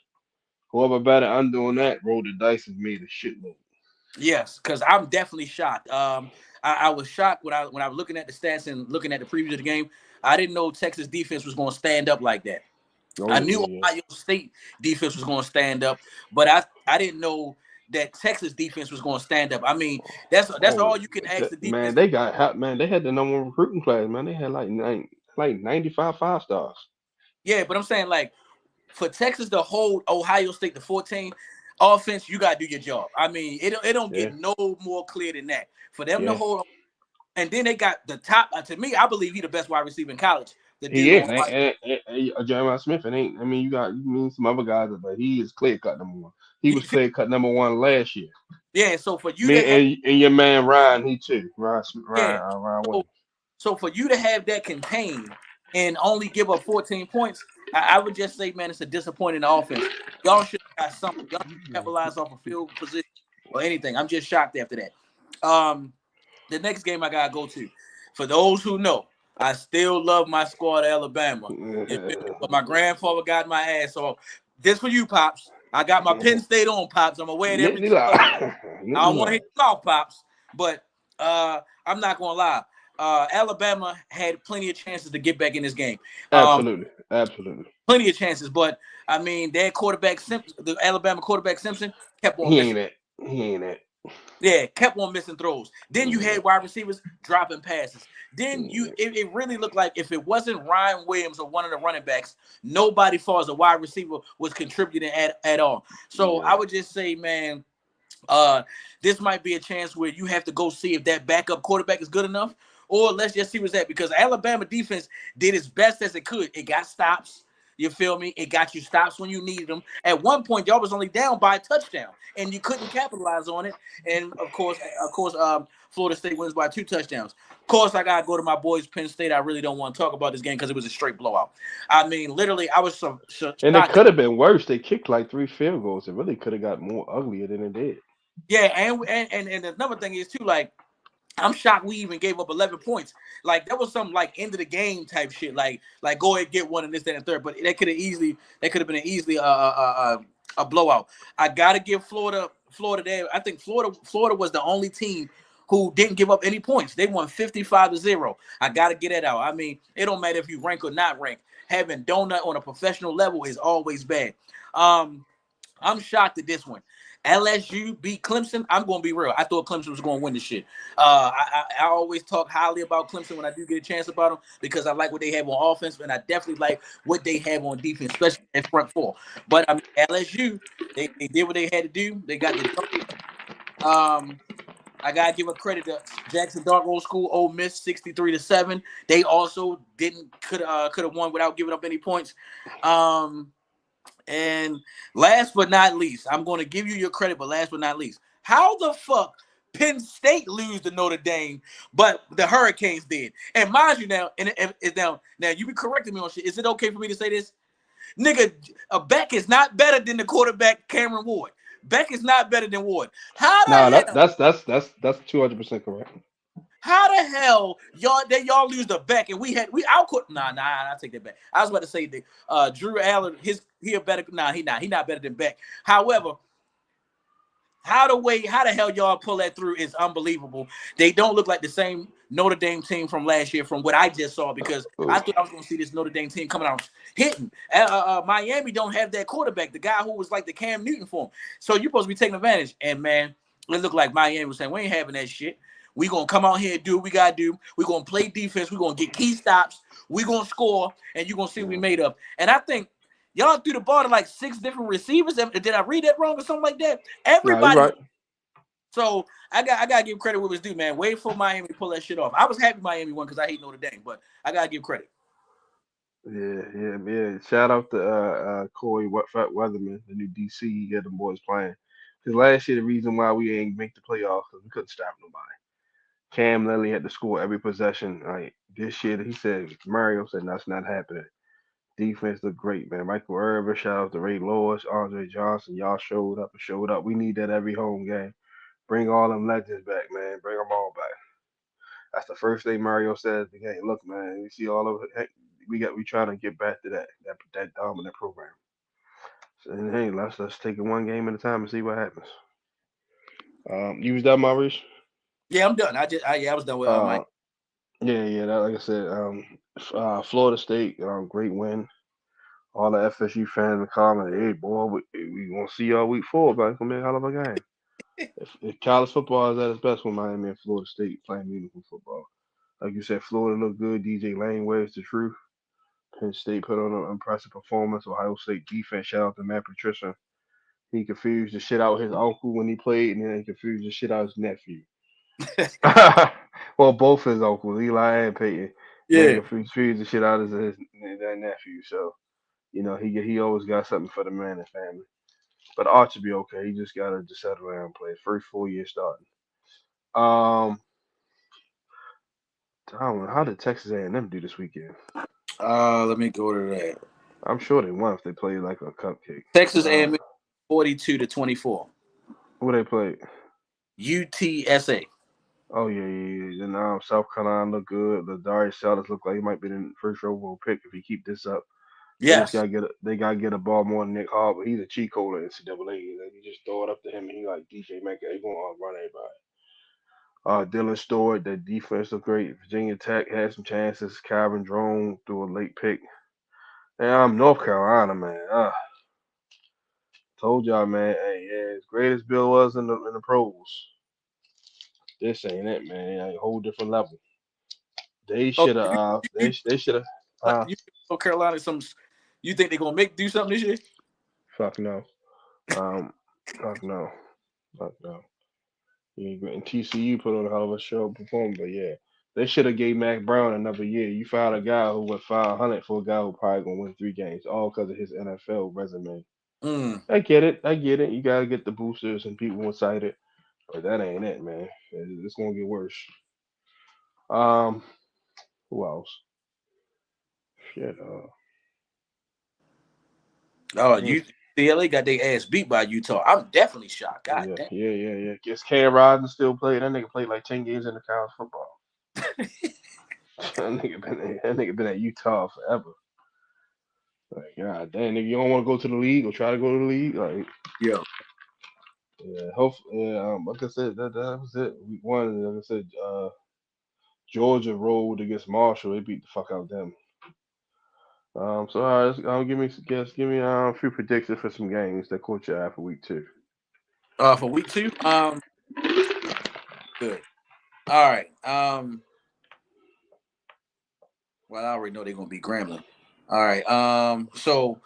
Whoever bet it under on that rolled the dice and made a shitload. Yes, because I'm definitely shocked. I was shocked when I was looking at the stats and looking at the preview of the game. I didn't know Texas defense was going to stand up like that. Oh I yeah, knew yeah, Ohio State defense was going to stand up, but I didn't know that Texas defense was going to stand up. I mean, that's oh all you can ask the man, defense. they had the number one recruiting class, man. They had like 95 5 stars. Yeah, but I'm saying like for Texas to hold Ohio State to 14, offense, you gotta do your job. I mean, it don't Yeah, get no more clear than that. For them to yeah, hold, and then they got the top. To me, I believe he the best wide receiver in college. The dude he on is. Jeremiah Smith, and ain't. I mean, you mean some other guys, but he is clear cut number one. He you was feel, clear cut number one last year. yeah. So for you to have Me and your man Ryan, he too. yeah, Ryan so Williams. so for you to have that contained and only give up 14 points, I would just say, man, it's a disappointing offense. Y'all should have got something. Y'all capitalize off a field position or anything. I'm just shocked after that. The next game I gotta go to. For those who know, I still love my squad, Alabama. You feel me? But my grandfather got my ass off. This for you, pops. I got my Penn State on, pops. I'm gonna wear it every Nittany color. lie. I don't Nittany want to lie. hit your mouth, pops, but I'm not gonna lie. Alabama had plenty of chances to get back in this game. Um, Absolutely, absolutely. Plenty of chances, but I mean, their quarterback Simpson, the Alabama quarterback Simpson, kept on He ain't missing. that. He ain't that. Yeah, kept on missing throws. Then you Yeah. had wide receivers dropping passes. He Then ain't that. it really looked like if it wasn't Ryan Williams or one of the running backs, nobody far as a wide receiver was contributing at all. So I Yeah. would just say, man, uh, this might be a chance where you have to go see if that backup quarterback is good enough, or let's just see what's that, because Alabama defense did its best as it could. It got stops. You feel me? It got you stops when you needed them. At one point, y'all was only down by a touchdown, and you couldn't capitalize on it. And Florida State wins by 2 touchdowns. Of course, I gotta go to my boys, Penn State. I really don't want to talk about this game because it was a straight blowout. I mean, literally, I was so And it shocked. could have been worse. They kicked like 3 field goals. It really could have got more uglier than it did. Yeah, and another thing is too, like, I'm shocked we even gave up 11 points. Like that was some like end of the game type shit. Like go ahead and get one and this, that, and third. But that could have been an easily a blowout. I gotta give Florida there. I think Florida was the only team who didn't give up any points. They won 55-0. I gotta get that out. I mean, it don't matter if you rank or not rank. Having donut on a professional level is always bad. Um, I'm shocked at this one. LSU beat Clemson. I'm going to be real. I thought Clemson was going to win this shit. I always talk highly about Clemson when I do get a chance about them because I like what they have on offense, and I definitely like what they have on defense, especially at front four. But I mean, LSU, they did what they had to do. They got the jump. I gotta give a credit to Jackson Dark Old School, Ole Miss, 63-7. They also could have won without giving up any points. And last but not least, I'm going to give you your credit, but last but not least, how the fuck Penn State lose to Notre Dame, but the Hurricanes did? And mind you, now, now you be correcting me on shit. Is it okay for me to say this, nigga? Beck is not better than the quarterback Cameron Ward. Beck is not better than Ward. How Nah, the hell? that's 200% correct. How the hell y'all lose the Beck and we outcould I take that back. I was about to say that Drew Allen he a better he not better than Beck. However, how the hell y'all pull that through is unbelievable. They don't look like the same Notre Dame team from last year from what I just saw because I Ooh. thought I was going to see this Notre Dame team coming out hitting. Miami don't have that quarterback, the guy who was like the Cam Newton for him. So you're supposed to be taking advantage. And man, It looked like Miami was saying, we ain't having that shit. We gonna come out here and do what we gotta do. We gonna play defense. We gonna get key stops. We gonna score, and you gonna see what we made up. And I think y'all threw the ball to like 6 different receivers. Did I read that wrong or something like that? Nah, you Everybody. right. So I gotta give credit where it's due, man. Wait for Miami to pull that shit off. I was happy Miami won because I hate Notre Dame, but I gotta give credit. Yeah. Shout out to Corey Weatherman, the new DC. He got them boys playing. Because last year the reason why we ain't make the playoffs because we couldn't stop nobody. Cam literally had to score every possession. Like this year, he said Mario said that's not happening. Defense looked great, man. Michael Irvin, shout out to Ray Lewis, Andre Johnson. Y'all showed up and showed up. We need that every home game. Bring all them legends back, man. Bring them all back. That's the first thing Mario said at the game. Look, man, you see all of it. Hey, we trying to get back to that dominant program. So, and hey, let's take it one game at a time and see what happens. You was done, Maurice? Yeah, I'm done. I was done with Miami. Uh, yeah. That, like I said, Florida State, great win. All the FSU fans are calling, hey boy, we gonna see y'all week 4, but it's gonna be a hell of a game. If college football is at its best when Miami and Florida State playing meaningful football. Like you said, Florida looked good. DJ Lane wears the truth. Penn State put on an impressive performance. Ohio State defense, shout out to Matt Patricia. He confused the shit out his uncle when he played, and then he confused the shit out his nephew. Well, both his uncles, Eli and Peyton. Man, Yeah. confused the shit out of his that nephew. So, he always got something for the man and family. But Arch will be okay. He just gotta just settle around and play. First full year starting. Um, I don't know how did Texas A&M do this weekend. Let me go to that. I'm sure they won if they played like a cupcake. Texas Uh, A&M 42-24. who they played? UTSA. Oh yeah. And South Carolina look good. The Darius Sanders look like he might be the first overall pick if he keep this up. Yes. They gotta get a ball more than Nick Hall, but he's a cheat code in NCAA. Like, you just throw it up to him and he like DJ make it. He gonna run everybody. Dylan Stewart, that defense looked great. Virginia Tech had some chances. Calvin Drone threw a late pick. And I'm North Carolina, man. Told y'all, man. Hey, yeah, as great as Bill was in the pros, this ain't it, man. Like, a whole different level. They Oh, should have. They should have. you North Carolina some. You think they're gonna do something this year? Fuck no. Um, fuck no. Fuck no. Yeah, and TCU put on a hell of a show performing, but yeah, they should have gave Mac Brown another year. You found a guy who went 500 for a guy who probably gonna win 3 games, all because of his NFL resume. Mm. I get it. I get it. You gotta get the boosters and people excited, but that ain't it, man. It's gonna get worse. Um, who else? Shit. Oh, Mm, UCLA got their ass beat by Utah. I'm definitely shocked. God damn. yeah. Guess Cam Rising still played. That nigga played like 10 games in the college football. That nigga been at Utah forever. Like, God damn, nigga, you don't want to go to the league or try to go to the league? Like, Yo. yeah, hopefully, like I said, that was it. Week 1, like I said, Georgia rolled against Marshall. They beat the fuck out of them. So all right, give me a few predictions for some games that caught your eye for week 2. For week 2, good. All right. Well, I already know they're gonna be Grambling. All right. So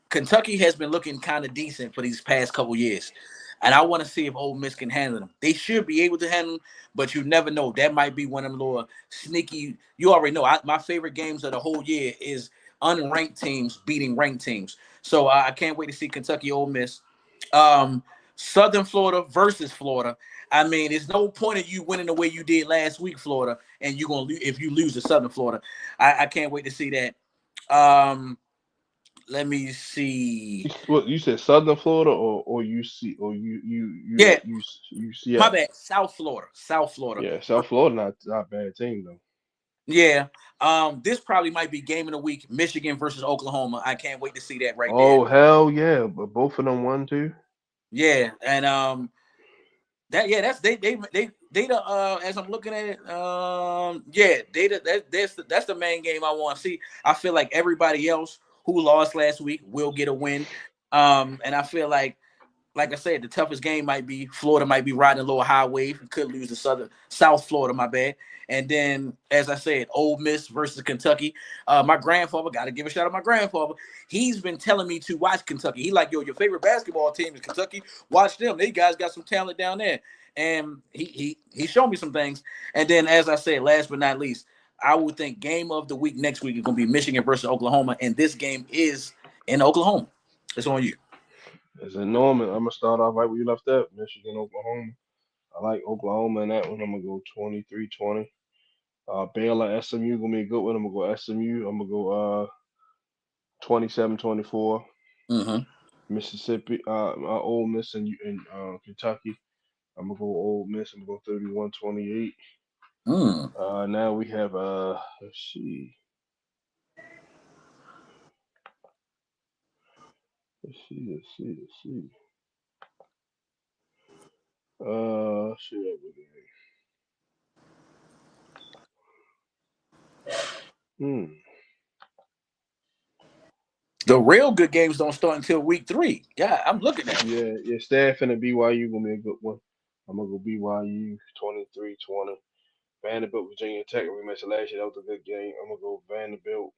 Kentucky has been looking kind of decent for these past couple years. And I want to see if Ole Miss can handle them. They should be able to handle them, but you never know. That might be one of them little sneaky. You already know. My favorite games of the whole year is unranked teams beating ranked teams. So I can't wait to see Kentucky Ole Miss. Um, Southern Florida versus Florida. I mean, there's no point of you winning the way you did last week, Florida, and you're gonna if you lose to Southern Florida. I can't wait to see that. Let me see. What you said, Southern Florida or you see or you Yeah, my UCF? bad. South Florida. South Florida. Yeah, South Florida not a bad team though. Yeah. This probably might be game of the week. Michigan versus Oklahoma. I can't wait to see that right there. Oh hell yeah! But both of them won too. Yeah, and that's they the as I'm looking at it, that's the main game I want to see. I feel like everybody else who lost last week will get a win. And I feel like like I said, the toughest game might be Florida might be riding a little high wave. Could lose to South Florida, my bad. And then, as I said, Ole Miss versus Kentucky. My grandfather, got to give a shout out to my grandfather. He's been telling me to watch Kentucky. He like, yo, your favorite basketball team is Kentucky. Watch them. They guys got some talent down there. And he showed me some things. And then, as I said, last but not least, I would think game of the week next week is going to be Michigan versus Oklahoma. And this game is in Oklahoma. It's on you. As a Norman, I'm gonna start off right where you left at, Michigan, Oklahoma. I like Oklahoma in that one. I'm gonna go 23-20. Baylor, SMU gonna be a good one. I'm gonna go SMU. I'm gonna go 27-24. Mm-hmm. Mississippi, Ole Miss and Kentucky. I'm gonna go Ole Miss. I'm gonna go 31-28. Mm. Now we have let's see. Let's see, let's see, let's see. Shit. Hmm. The real good games don't start until week 3. Yeah, I'm looking at it. Yeah, Staff and the BYU gonna be a good one. I'm gonna go BYU 23-20. Vanderbilt, Virginia Tech. We mentioned last year that was a good game. I'm gonna go Vanderbilt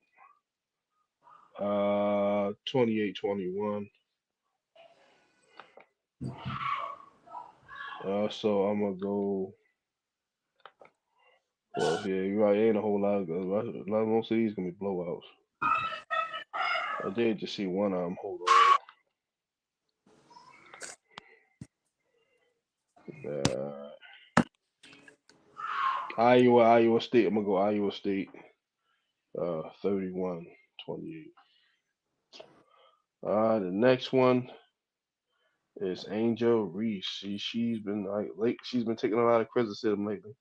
28-21. So I'm gonna go. Well, yeah, you're right. Ain't a whole lot of good. Most of these gonna be blowouts. I did just see one of them. Hold on. Iowa State. I'm gonna go Iowa State. 31-28. The next one is Angel Reese. She's been like late. She's been taking a lot of criticism lately,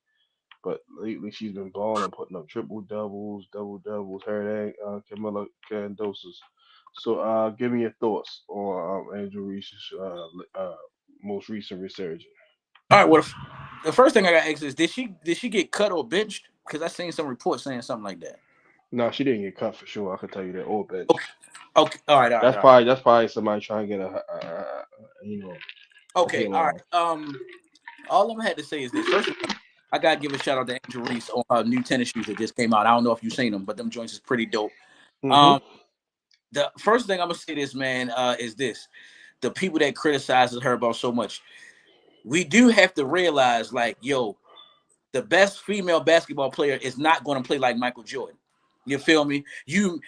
but lately she's been balling, putting up triple doubles, double doubles. Her and Camilla Candosas. So, give me your thoughts on Angel Reese's most recent resurgence. All right. Well, the first thing I got to ask is, did she get cut or benched? Because I seen some reports saying something like that. No, she didn't get cut for sure. I can tell you that. Or Okay. benched. Okay. All right. All right. That's All right. probably that's probably somebody trying to get a Okay. halo All off. right. All I'm had to say is this. First of all, I gotta give a shout out to Angel Reese on her new tennis shoes that just came out. I don't know if you've seen them, but them joints is pretty dope. Hmm. Um, the first thing I'm gonna say this, man, is this: the people that criticizes her about so much, we do have to realize, like, yo, the best female basketball player is not going to play like Michael Jordan. You feel me?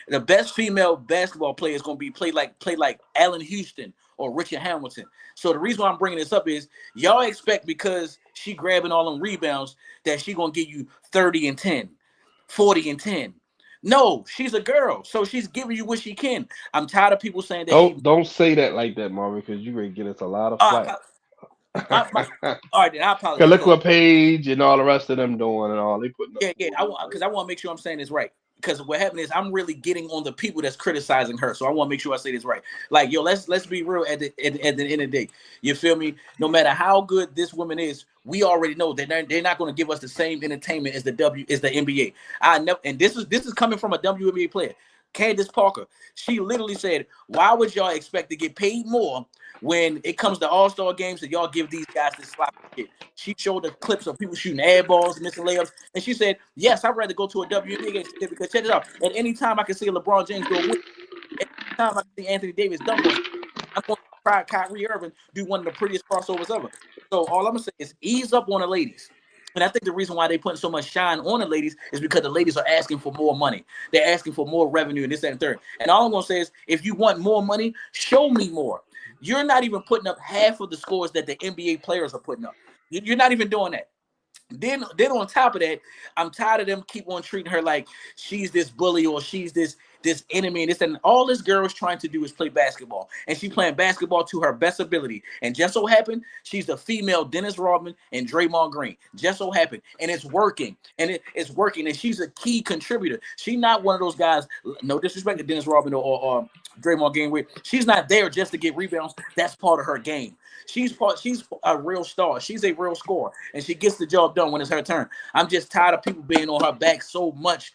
The best female basketball player is going to be play like Allen Houston or Richard Hamilton. So the reason why I'm bringing this up is y'all expect because she grabbing all them rebounds that she going to give you 30 and 10, 40 and 10. No, she's a girl, so she's giving you what she can. I'm tired of people saying that she. Don't say that like that, Marvin, because you're gonna get us a lot of Uh, flack. my, all right, then I Cause apologize. look Look, what Paige and all the rest of them doing and all they putting up yeah. I 40 and want because 30. I want to make sure I'm saying this right. Because what happened is I'm really getting on the people that's criticizing her, so I want to make sure I say this right. Like, yo, let's be real at the end of the day. You feel me? No matter how good this woman is, we already know that they're not going to give us the same entertainment as the NBA. I never, and this is coming from a WNBA player, Candace Parker. She literally said, "Why would y'all expect to get paid more when it comes to All-Star games and y'all give these guys this sloppy shit?" She showed the clips of people shooting air balls, missing layups, and she said, "Yes, I'd rather go to a WNBA game because check it out. At any time I can see LeBron James do a win. At any time I can see Anthony Davis dunk on. I'm going to try Kyrie Irving do one of the prettiest crossovers ever." So all I'm gonna say is ease up on the ladies. And I think the reason why they putting so much shine on the ladies is because the ladies are asking for more money. They're asking for more revenue and this, that, and third. And all I'm gonna say is, if you want more money, show me more. You're not even putting up half of the scores that the NBA players are putting up. You're not even doing that. Then on top of that, I'm tired of them keep on treating her like she's this bully or she's this enemy and this, and all this girl is trying to do is play basketball, and she's playing basketball to her best ability. And just so happened she's the female Dennis Rodman and Draymond Green. Just so happened, and it's working, and it's working, and she's a key contributor. She's not one of those guys. No disrespect to Dennis Rodman or Draymond Green. She's not there just to get rebounds. That's part of her game. She's a real star. She's a real scorer, and she gets the job done when it's her turn. I'm just tired of people being on her back so much,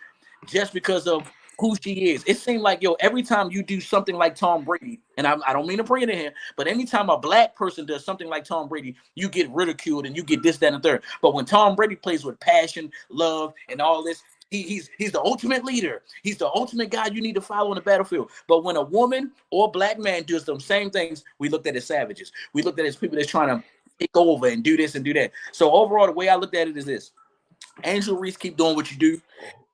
just because of who she is. It seemed like, yo, every time you do something like Tom Brady, and I don't mean to bring it in here, but anytime a black person does something like Tom Brady, you get ridiculed and you get this, that, and the third. But when Tom Brady plays with passion, love, and all this, he's the ultimate leader. He's the ultimate guy you need to follow on the battlefield. But when a woman or black man does them same things, we looked at as savages. We looked at as people that's trying to take over and do this and do that. So overall, the way I looked at it is this: Angel Reese, keep doing what you do.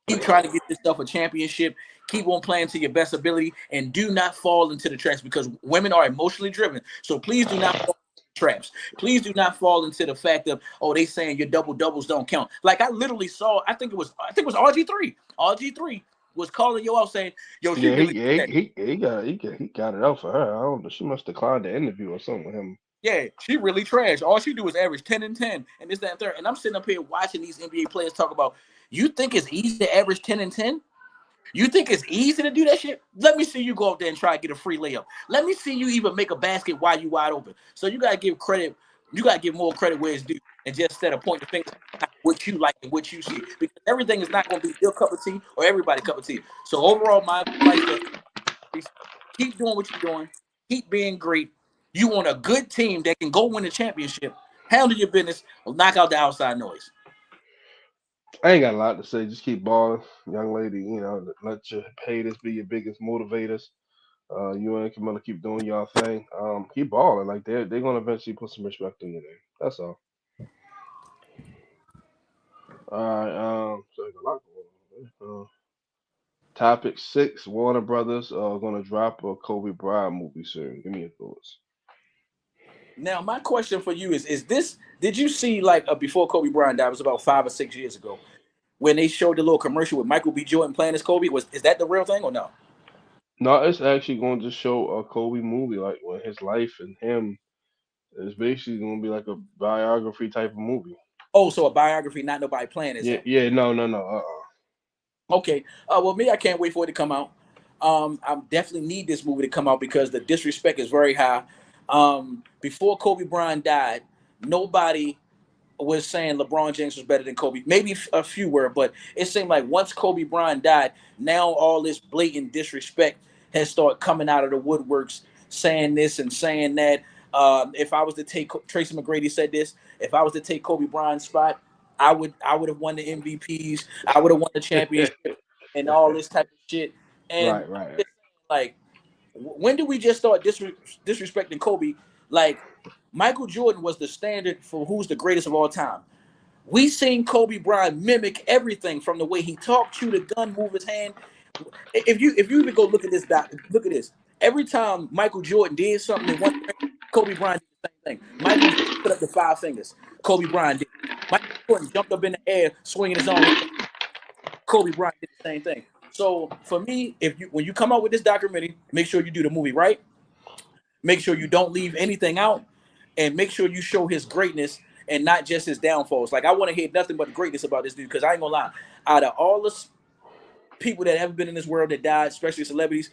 Keep trying to get yourself a championship. Keep on playing to your best ability, and do not fall into the traps, because women are emotionally driven. So please do not fall into the traps. Please do not fall into the fact of, oh, they saying your double doubles don't count. Like I literally saw, I think it was RG3. RG3 was calling yo out saying, yo, she Yeah, really did that. he got it out for her. I don't know. She must decline the interview or something with him. Yeah, she really trash. All she do is average 10 and 10 and this, that, and third. And I'm sitting up here watching these NBA players talk about, you think it's easy to average 10 and 10? You think it's easy to do that shit? Let me see you go out there and try to get a free layup. Let me see you even make a basket while you wide open. So you gotta give credit. You gotta give more credit where it's due, and just instead of pointing the fingers at what you like and what you see, because everything is not going to be your cup of tea or everybody's cup of tea. So overall, my advice to everybody, keep doing what you're doing. Keep being great. You want a good team that can go win the championship. Handle your business. Knock out the outside noise. I ain't got a lot to say. Just keep balling, young lady. Let your haters be your biggest motivators. You and Camilla keep doing your thing. Keep balling. Like they're gonna eventually put some respect in your name. That's all. All right. So there's a lot going on. Topic six: Warner Brothers are gonna drop a Kobe Bryant movie soon. Give me your thoughts. Now, my question for you is this: did you see like before Kobe Bryant died? It was about 5 or 6 years ago when they showed the little commercial with Michael B. Jordan playing as Kobe. Is that the real thing or no? No, it's actually going to show a Kobe movie, like when his life and him. It's basically gonna be like a biography type of movie. Oh, so a biography, not nobody playing as Yeah, him. yeah, no, no, no. Okay. Well, me, I can't wait for it to come out. I definitely need this movie to come out because the disrespect is very high. Before Kobe Bryant died, nobody was saying LeBron James was better than Kobe. Maybe a few were, but it seemed like once Kobe Bryant died, now all this blatant disrespect has started coming out of the woodworks, saying this and saying that. If I was to take Tracy McGrady said this, if I was to take Kobe Bryant's spot, I would have won the MVPs. I would have won the championship and all this type of shit. And Right, right. just like, when did we just start disrespecting Kobe? Like Michael Jordan was the standard for who's the greatest of all time. We seen Kobe Bryant mimic everything from the way he talked, chew the gun, move his hand. If you even go look at this doc, look at this. Every time Michael Jordan did something in one direction, Kobe Bryant did the same thing. Michael Jordan put up the 5 fingers. Kobe Bryant did. Michael Jordan jumped up in the air, swinging his arms. Kobe Bryant did the same thing. So for me, if you when you come out with this documentary, make sure you do the movie right. Make sure you don't leave anything out, and make sure you show his greatness and not just his downfalls. Like I want to hear nothing but the greatness about this dude because I ain't gonna lie. Out of all the people that ever been in this world that died, especially celebrities,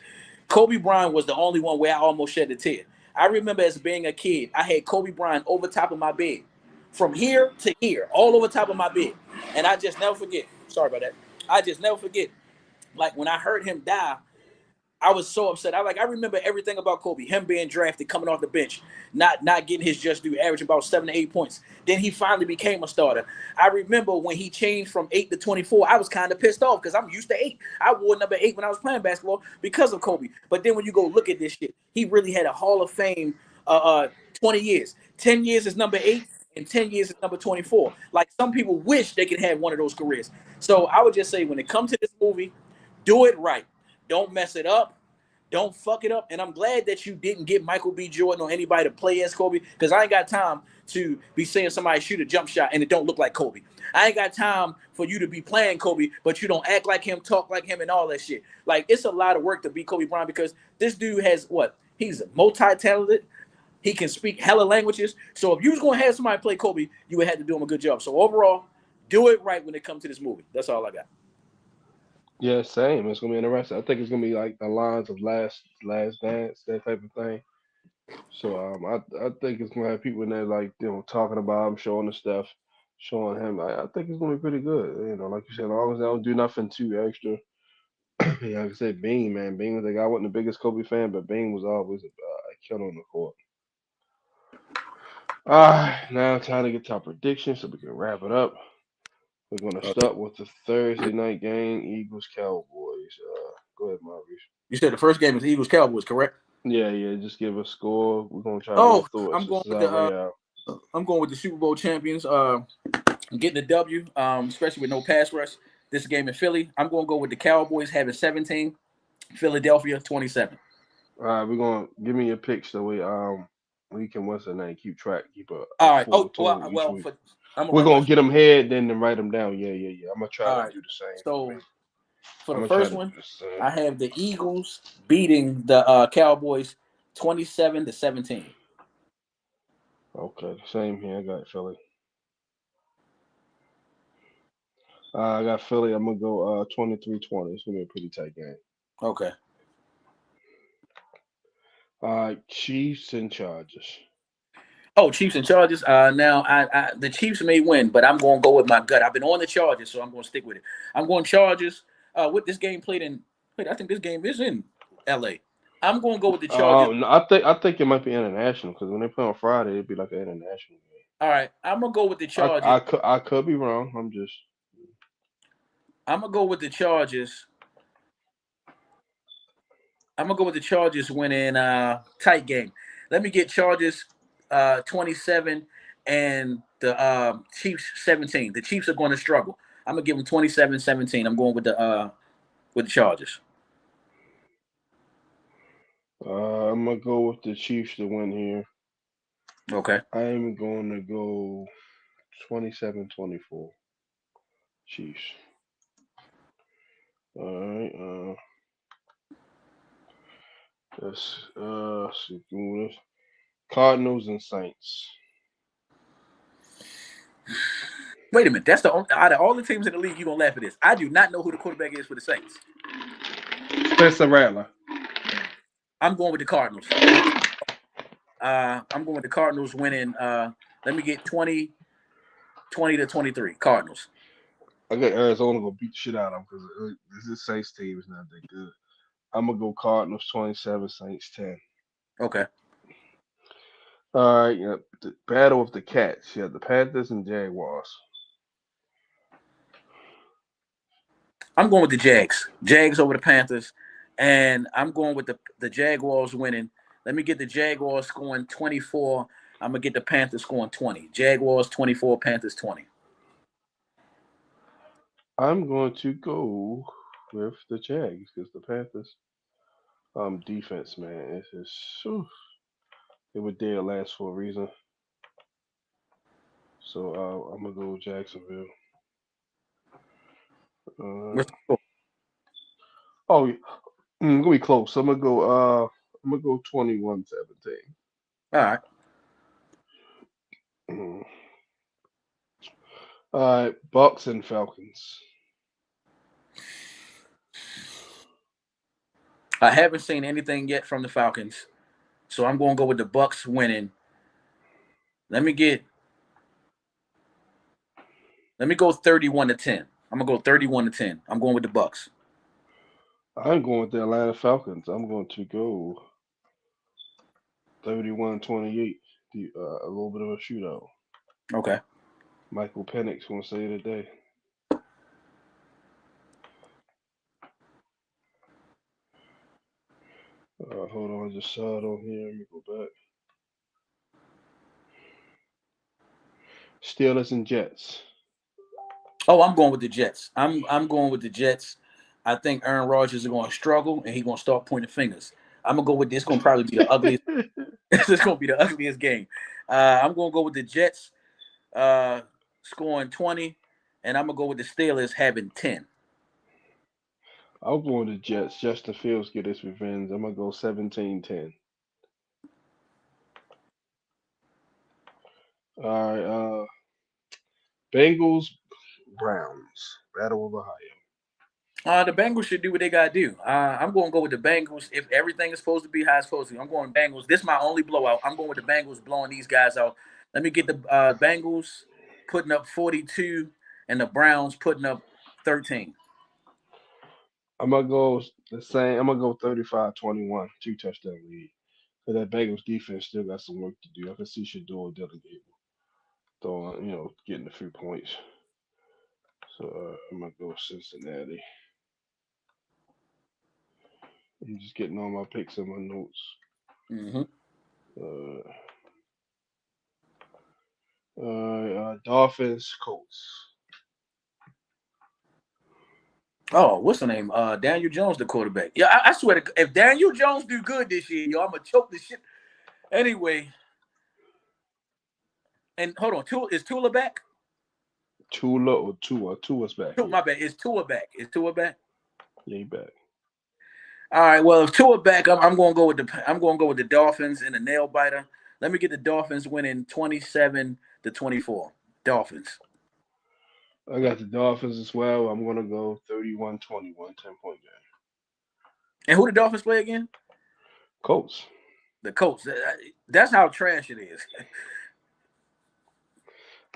Kobe Bryant was the only one where I almost shed a tear. I remember as being a kid, I had Kobe Bryant over top of my bed, from here to here, all over top of my bed, and I just never forget. Sorry about that. I just never forget. Like when I heard him die, I was so upset. I remember everything about Kobe. Him being drafted, coming off the bench, not getting his just due, average about 7 to 8 points. Then he finally became a starter. I remember when he changed from 8 to 24. I was kind of pissed off because I'm used to 8. I wore number 8 when I was playing basketball because of Kobe. But then when you go look at this shit, he really had a Hall of Fame. 20 years. 10 years is number 8, and 10 years is number 24. Like some people wish they could have one of those careers. So I would just say when it comes to this movie, do it right. Don't mess it up. Don't fuck it up. And I'm glad that you didn't get Michael B. Jordan or anybody to play as Kobe because I ain't got time to be seeing somebody shoot a jump shot and it don't look like Kobe. I ain't got time for you to be playing Kobe, but you don't act like him, talk like him, and all that shit. Like it's a lot of work to be Kobe Bryant because this dude has what? He's multi-talented. He can speak hella languages. So if you was gonna have somebody play Kobe, you would have to do him a good job. So overall, do it right when it comes to this movie. That's all I got. Yeah, same. It's gonna be interesting. I think it's gonna be like the lines of Last Dance, that type of thing. So I think it's gonna have people in there like talking about him, showing the stuff, showing him. I think it's gonna be pretty good. Like you said, as long as they don't do nothing too extra. Yeah, like I said, Bean, man. Bean was the guy. I wasn't the biggest Kobe fan, but Bean was always a killer on the court. Now time to get to our predictions so we can wrap it up. We're going to Okay. start with the Thursday night game, Eagles Cowboys. Go ahead, Maurice. You said the first game is Eagles Cowboys, correct? Yeah, yeah. Just give a score. We're gonna try to go Oh, through it I'm since going it's with the already out. I'm going with the Super Bowl champions. Getting the W, especially with no pass rush. This game in Philly. I'm going to go with the Cowboys having 17, Philadelphia 27. All right, we're gonna give me your picks so we can what's the name keep track, keep a All right. full Oh total each well, week. I'm gonna We're run my. gonna get them head, then write them down. Yeah, yeah, yeah. I'm gonna try All to right. do the same for me. So for I'm the gonna try first to do one, the same. I have the Eagles beating the Cowboys 27-17. Okay, same here. I got Philly. I got Philly. I'm gonna go 23-20. It's gonna be a pretty tight game. Okay. Chiefs and Chargers. Oh, Chiefs and Chargers. Now the Chiefs may win, but I'm going to go with my gut. I've been on the Chargers, so I'm going to stick with it. I'm going Chargers. With this game played in, wait, I think this game is in L.A. I'm going to go with the Chargers. No, I think it might be international because when they play on Friday, it'd be like an international game. All right, I'm gonna go with the I Chargers. I could I could be wrong. I'm just I'm gonna go with the Chargers. I'm gonna go with the Chargers winning tight game. Let me get Chargers 27 and the Chiefs 17. The Chiefs are going to struggle. I'm gonna give them 27-17. I'm going with the Chargers. I'm gonna go with the Chiefs to win here. Okay. I'm going to go 27-24 Chiefs. All right. Let's see. This. Cardinals and Saints. Wait a minute. That's the only, out of all the teams in the league, you're gonna laugh at this. I do not know who the quarterback is for the Saints. Spencer Rattler. I'm going with the Cardinals. I'm going with the Cardinals winning. Let me get 20-23. Cardinals. I got Arizona gonna beat the shit out of them because this Saints team is not that good. I'm gonna go Cardinals 27, Saints 10. Okay. All right, yeah, the battle of the cats. Yeah, the Panthers and Jaguars. I'm going with the Jags. Jags over the Panthers. And I'm going with the Jaguars winning. Let me get the Jaguars scoring 24. I'm going to get the Panthers scoring 20. Jaguars 24, Panthers 20. I'm going to go with the Jags because the Panthers defense, man, it's just they were there last for a reason. So I'm gonna go with Jacksonville. Uh, What's the score? oh, yeah, gonna be close. I'm gonna go 21-17. All right. Mm. All right, Bucks and Falcons. I haven't seen anything yet from the Falcons. So I'm going to go with the Bucks winning. Let me get Let me go 31-10. I'm going to go 31-10. I'm going with the Bucks. I'm going with the Atlanta Falcons. I'm going to go 31-28. A little bit of a shootout. Okay. Michael Penix gonna say today. Hold on, I just saw it on here. Let me go back. Steelers and Jets. Oh, I'm going with the Jets. I'm going with the Jets. I think Aaron Rodgers is going to struggle and he's going to start pointing fingers. I'm gonna go with this. It's gonna probably be the ugliest. It's gonna be the ugliest game. I'm gonna go with the Jets scoring 20, and I'm gonna go with the Steelers having 10. I'm going to Jets. Justin Fields get his revenge. I'm gonna go 17-10. All right, Bengals, Browns. Battle of Ohio. The Bengals should do what they gotta do. I'm gonna go with the Bengals. If everything is supposed to be how it's supposed to be, I'm going Bengals. This is my only blowout. I'm going with the Bengals blowing these guys out. Let me get the Bengals putting up 42 and the Browns putting up 13. I'm gonna go the same. I'm gonna go 35-21, 2 touchdown lead. Cause that Bengals defense still got some work to do. I can see Shador delegate, throwing, getting a few points. So I'm gonna go Cincinnati. I'm just getting all my picks in my notes. Mm-hmm. Uh, Dolphins, Colts. Oh, what's the name? Daniel Jones, the quarterback. Yeah, I swear to, if Daniel Jones do good this year, yo, I'm gonna choke this shit. Anyway, and hold on, is Tula back? Tula or Tua? Tua's back. Yeah, My bad. Is Tua back? Is Tua back? yeah, he back. All right. Well, if Tua back, I'm going to go with the Dolphins in a nail biter. Let me get the Dolphins winning 27-24. Dolphins. I got the Dolphins as well. I'm gonna go 31-21, 10-point game. And who the Dolphins play again? Colts. The Colts. That's how trash it is.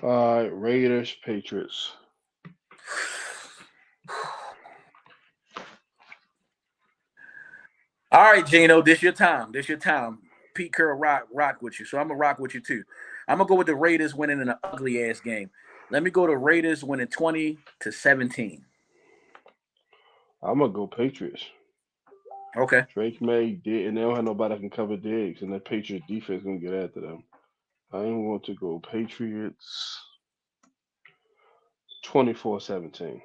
Raiders, Patriots. All right, Gino, this your time. This your time. Pete Carroll rock with you. So I'm gonna rock with you too. I'm gonna go with the Raiders winning in an ugly ass game. Let me go to Raiders winning 20-17. I'm gonna go Patriots. Okay. Drake May did, and they don't have nobody that can cover Diggs, and the Patriots defense gonna get after them. I am going to go Patriots 24-17.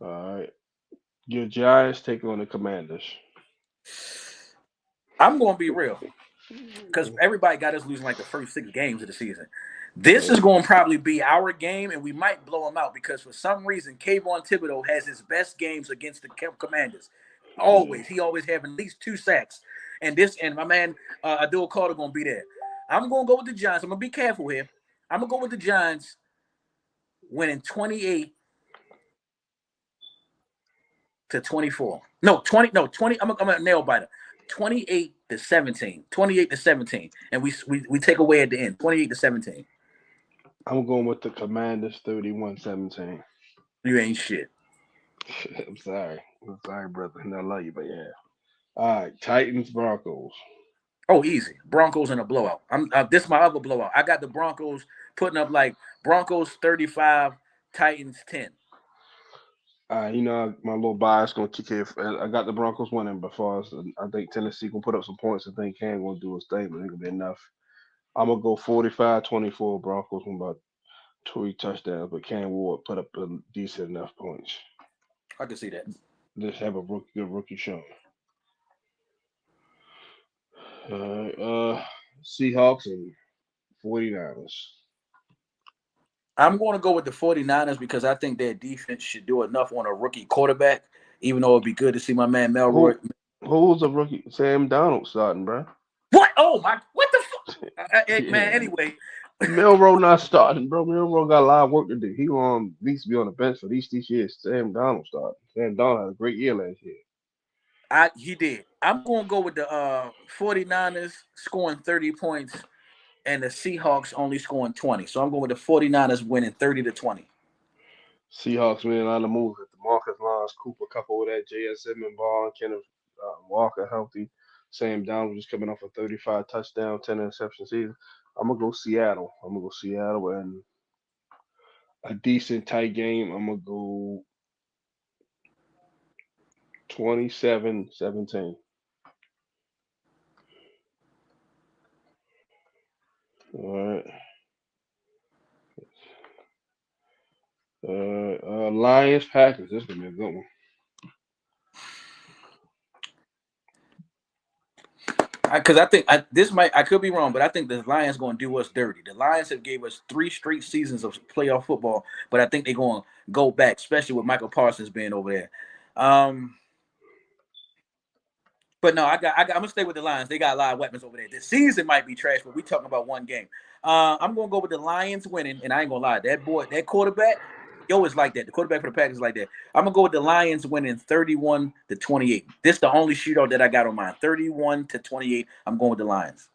All right. Your Giants take on the Commanders. I'm gonna be real. Because everybody got us losing like the first 6 games of the season. This is Hey, going to probably be our game, and we might blow them out because for some reason, Kayvon Thibodeau has his best games against the Commanders. yeah. Always, he always having at least 2 sacks. And my man Adul Carter going to be there. I'm going to go with the Giants. I'm going to be careful here. I'm going to go with the Giants winning 28-24. No, 20. No, 20. I'm a nail biter. 28-17. 28-17. And we take away at the end. 28-17. I'm going with the Commanders 31-17. You ain't shit. I'm sorry. I'm sorry, brother. And I love you, but yeah. All right. Titans, Broncos. Oh, easy. Broncos in a blowout. This is my other blowout. I got the Broncos putting up like Broncos 35, Titans 10. My little bias gonna kick in. I got the Broncos winning, but far as I think Tennessee gonna put up some points. I think Cam gonna do his thing, but it ain't gonna be enough. I'm gonna go 45-24. Broncos win by 3 touchdowns, but Cam Ward put up a decent enough points. I can see that. Just have a good rookie show. Seahawks and 49ers. I'm going to go with the 49ers because I think their defense should do enough on a rookie quarterback, even though it'd be good to see my man Melroy. Who's the rookie? Sam Donald starting, bro. What? Oh, my. What the fuck? Man, Yeah, anyway. Milrow not starting, bro. Milrow got a lot of work to do. He will at least be on the bench for these years. Sam Donald starting. Sam Donald had a great year last year. He did. I'm going to go with the 49ers scoring 30 points and the Seahawks only scoring 20. So I'm going with the 49ers winning 30-20. Seahawks made a lot of moves at the Marcus Lawrence, Cooper couple with that JSM and Ball and Kenneth Walker healthy. Sam Donald just coming off a 35 touchdown, 10 interception season. I'm gonna go Seattle. I'm gonna go Seattle and a decent tight game. I'm gonna go 27-17. All right. Lions Packers. This is gonna be a good one. Because I think I could be wrong, but I think the Lions going to do us dirty. The Lions have gave us 3 straight seasons of playoff football, but I think they're going to go back, especially with Michael Parsons being over there. But no, I'm gonna stay with the Lions. They got a lot of weapons over there. This season might be trash, but we talking about one game. I'm gonna go with the Lions winning, and I ain't gonna lie, that quarterback, yo, is like that. The quarterback for the Packers is like that. I'm gonna go with the Lions winning 31-28. This is the only shootout that I got on mine. 31-28. I'm going with the Lions.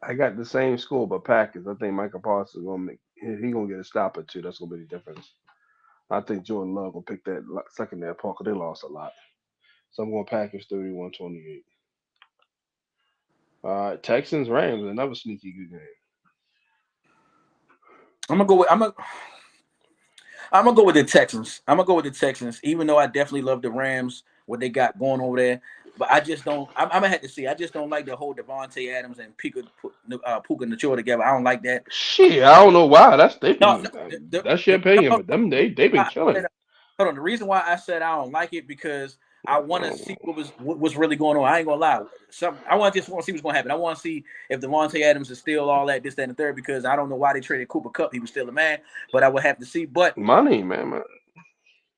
I got the same score, but Packers. I think Michael Parsons gonna he gonna get a stop or two. That's gonna be the difference. I think Jordan Love will pick that secondary part because they lost a lot. So I'm going Packers 31-28. Texans Rams, another sneaky good game. I'm gonna go with I'm gonna go with the Texans. I'm gonna go with the Texans, even though I definitely love the Rams, what they got going over there. But I just don't. I'm gonna have to see. I just don't like the whole Devontae Adams and Puka Nacua together. I don't like that. Shit, I don't know why. They've No, been no, that's your opinion, no, but them they've been I killing. said, hold on. The reason why I said I don't like it because I want to see what was really going on. I ain't gonna lie. I just want to see what's gonna happen. I want to see if Devontae Adams is still all that, this, that, and the third. Because I don't know why they traded Cooper Cup. He was still a man, but I would have to see. But Money, man.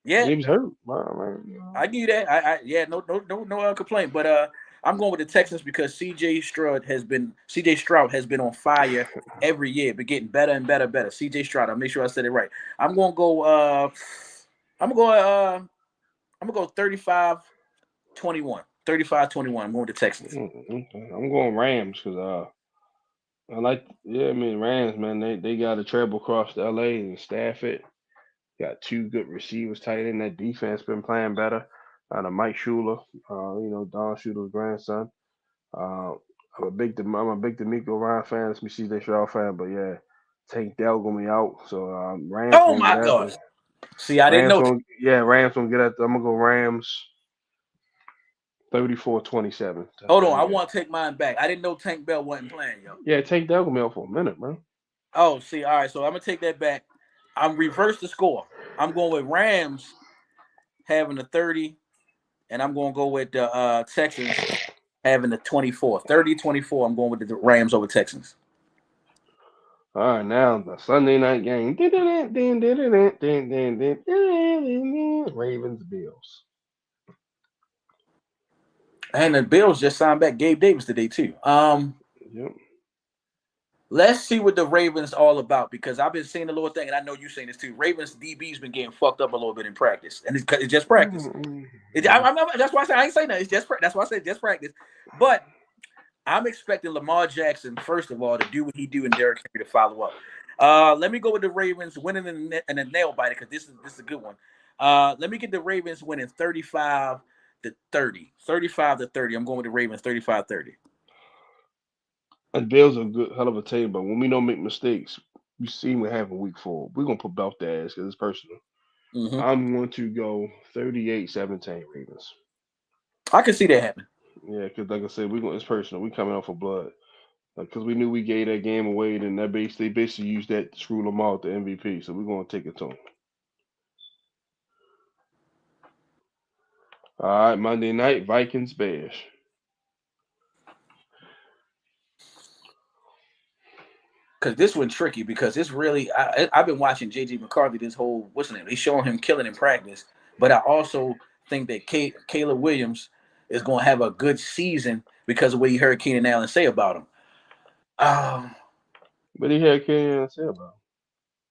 yeah, Game's hurt. Man. I give you that. Yeah, no complaint. But I'm going with the Texans because CJ Stroud has been on fire every year, but getting better and better, better. CJ Stroud. I'll make sure I said it right. I'm gonna go. I'm gonna go. I'm gonna go 35-21. 35-21. I'm going with the Texans. Okay. I'm going Rams because I like I mean Rams, man. They got a treble across the LA and Stafford. Got two good receivers tight end. That defense been playing better. Mike Schuler, Don Schuler's grandson. Uh, I'm a big D'Amico Ryan fan. It's me CJ Stroud fan, but yeah, Tank Dell gonna be out, so Rams Oh gonna get my at gosh. the See, I didn't Rams know that. gonna Rams gonna get at the. I'm gonna go Rams 34-27 Hold on, touchdown I game. want to take mine back. I didn't know Tank Bell wasn't playing, yo. Yeah, Tank Dell gonna be out for a minute, man. Oh, see, all right. So I'm gonna take that back. I'm reverse the score. I'm going with Rams having the 30, and I'm gonna go with the Texans having the 24. 30-24. I'm going with the Rams over Texans. All right, now the Sunday night game. Ravens Bills. And the Bills just signed back Gabe Davis today too. Yep. Let's see what the Ravens all about because I've been seeing the little thing, and I know you've seen this too. Ravens DB's been getting fucked up a little bit in practice, and it's just practice. That's why I say I ain't saying that. It's just that's why I said just practice. But I'm expecting Lamar Jackson first of all to do what he do and Derrick Henry to follow up. Let me go with the Ravens winning in a nail biter because this is a good one. Let me get the Ravens winning 35-30. 35-30. I'm going with the Ravens 35-30. And Bills are a good hell of a team, but when we don't make mistakes, we see what happened week 4. We're gonna put belt their ass because it's personal. Mm-hmm. I'm going to go 38-17 Ravens. I can see that happen. Yeah, because like I said, it's personal. We coming off for blood. Because we knew we gave that game away, and they basically used that to screw Lamar with the MVP. So we're gonna take it to them. All right, Monday night Vikings Bears. Because this one tricky because it's really I've been watching JJ McCarthy this whole what's the name? They showing him killing in practice, but I also think that Caleb Williams is going to have a good season because of what you heard Keenan Allen say about him. Um, But he had Kenny say about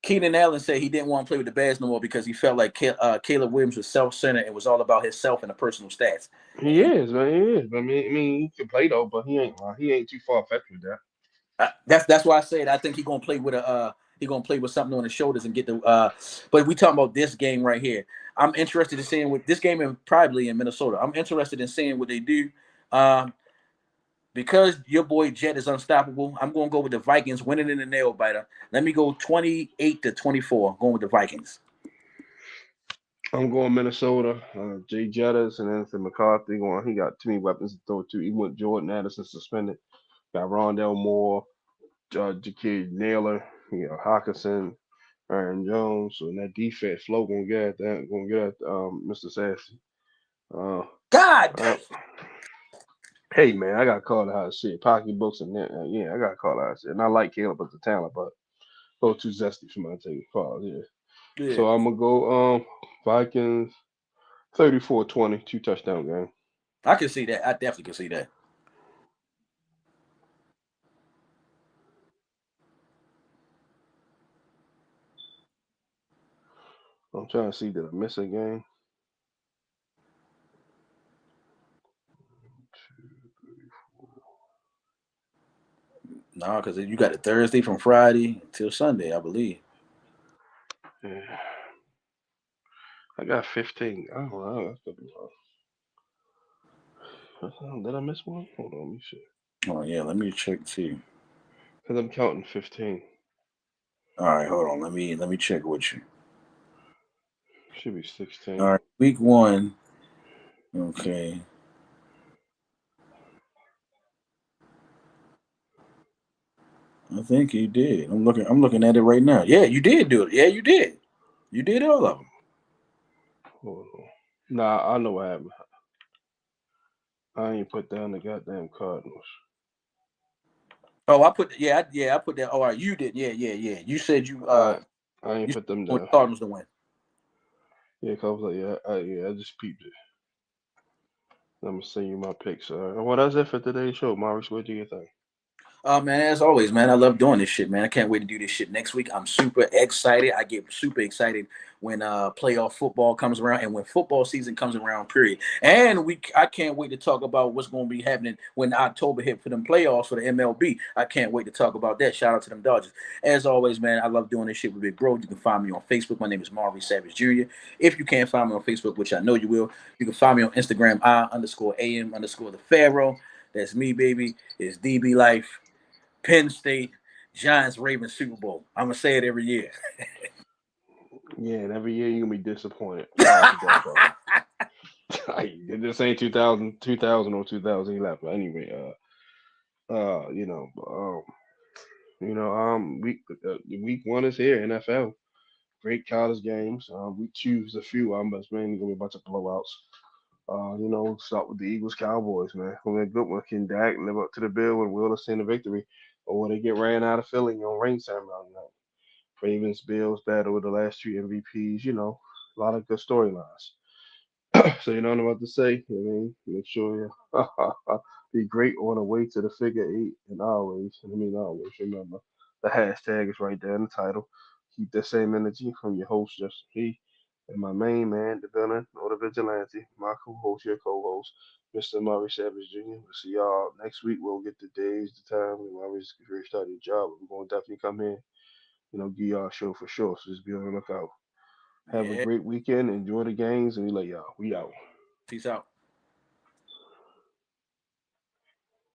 Keenan Allen said he didn't want to play with the Bears no more because he felt like Caleb Williams was self-centered and was all about himself and the personal stats. him. He And is, man. He is. I mean, he can play though, but he ain't too far fetched with that. that's why I said I think he's gonna play with something on his shoulders and get the. But we talking about this game right here. I'm interested in seeing what this game in probably in Minnesota. I'm interested in seeing what they do. Um, because your boy Jet is unstoppable. I'm gonna go with the Vikings winning in the nail biter. Let me go 28-24. Going with the Vikings. I'm going Minnesota. Jay Jettas and Anthony McCarthy going. He got too many weapons to throw to. Even with Jordan Addison suspended, got Rondell Moore, Jakid Naylor, Hawkinson, Aaron Jones. So in that defense, Flo gonna get at that. Gonna get at Mr. Sassy. Uh, God uh, damn. hey man, I gotta call it how it shit. Pocketbooks and that. Yeah, I gotta call it how it shit. And I like Caleb as the talent, but a little too zesty for my take call. Yeah. Yeah, So I'm gonna go Vikings 34-20, 2 touchdown game. I can see that. I definitely can see that. I'm trying to see did I miss a game? No, because you got it Thursday from Friday till Sunday, I believe. Yeah. I got 15. I don't know. That's gonna be wrong. Did I miss one? Hold on, let me see. Oh yeah, let me check see. Cause I'm counting 15. All right, hold on. Let me check with you. Should be All 16. right, week one. Okay. I think you did. I'm looking at it right now. Yeah, you did do it. Yeah, you did. You did all of them. Hold on. Nah, I know what happened. I ain't put down the goddamn Cardinals. Oh, I put that. Oh, all right, you did. Yeah, yeah, yeah. You said I I ain't you put them want down. the Cardinals to win. Yeah, cause I was like, yeah, I just peeped it. I'm gonna send you my picks. Well, that's it for today's show. Maurice, what do you think? Man, as always, man, I love doing this shit, man. I can't wait to do this shit next week. I'm super excited. I get super excited when playoff football comes around and when football season comes around, period. And I can't wait to talk about what's going to be happening when October hit for them playoffs for the MLB. I can't wait to talk about that. Shout out to them Dodgers. As always, man, I love doing this shit with Big Bro. You can find me on Facebook. My name is Maurice Savage Jr. If you can't find me on Facebook, which I know you will, you can find me on Instagram, I_am_the Pharaoh. That's me, baby. It's DB Life. Penn State, Giants, Ravens, Super Bowl. I'm gonna say it every year. Yeah, and every year you're gonna be disappointed. Sorry about that, bro. This ain't 2000 or 2011. Anyway, you know, week one is here. NFL, great college games. Week two is a few of them, but it's mainly gonna be a bunch of blowouts. Start with the Eagles Cowboys, man. Gonna be a good one. Can Dak live up to the bill and will us in the victory, or will they get ran out of Philly on rain time Mountain night? Ravens Bills battle with the last two MVPs. A lot of good storylines. So you know what I'm about to say. I mean, make sure you be great on the way to the figure eight, and always remember the hashtag is right there in the title. Keep that same energy from your host Justin P. And my main man, the villain or the vigilante, my co-host, your co-host, Mr. Murray Savage Jr. We'll see y'all next week. We'll get the days, the time when Murray's restarted the job. We're gonna definitely come in, give y'all a show for sure. So just be on the lookout. Have a Yeah. great weekend. Enjoy the games, and we let y'all. We out. Peace out.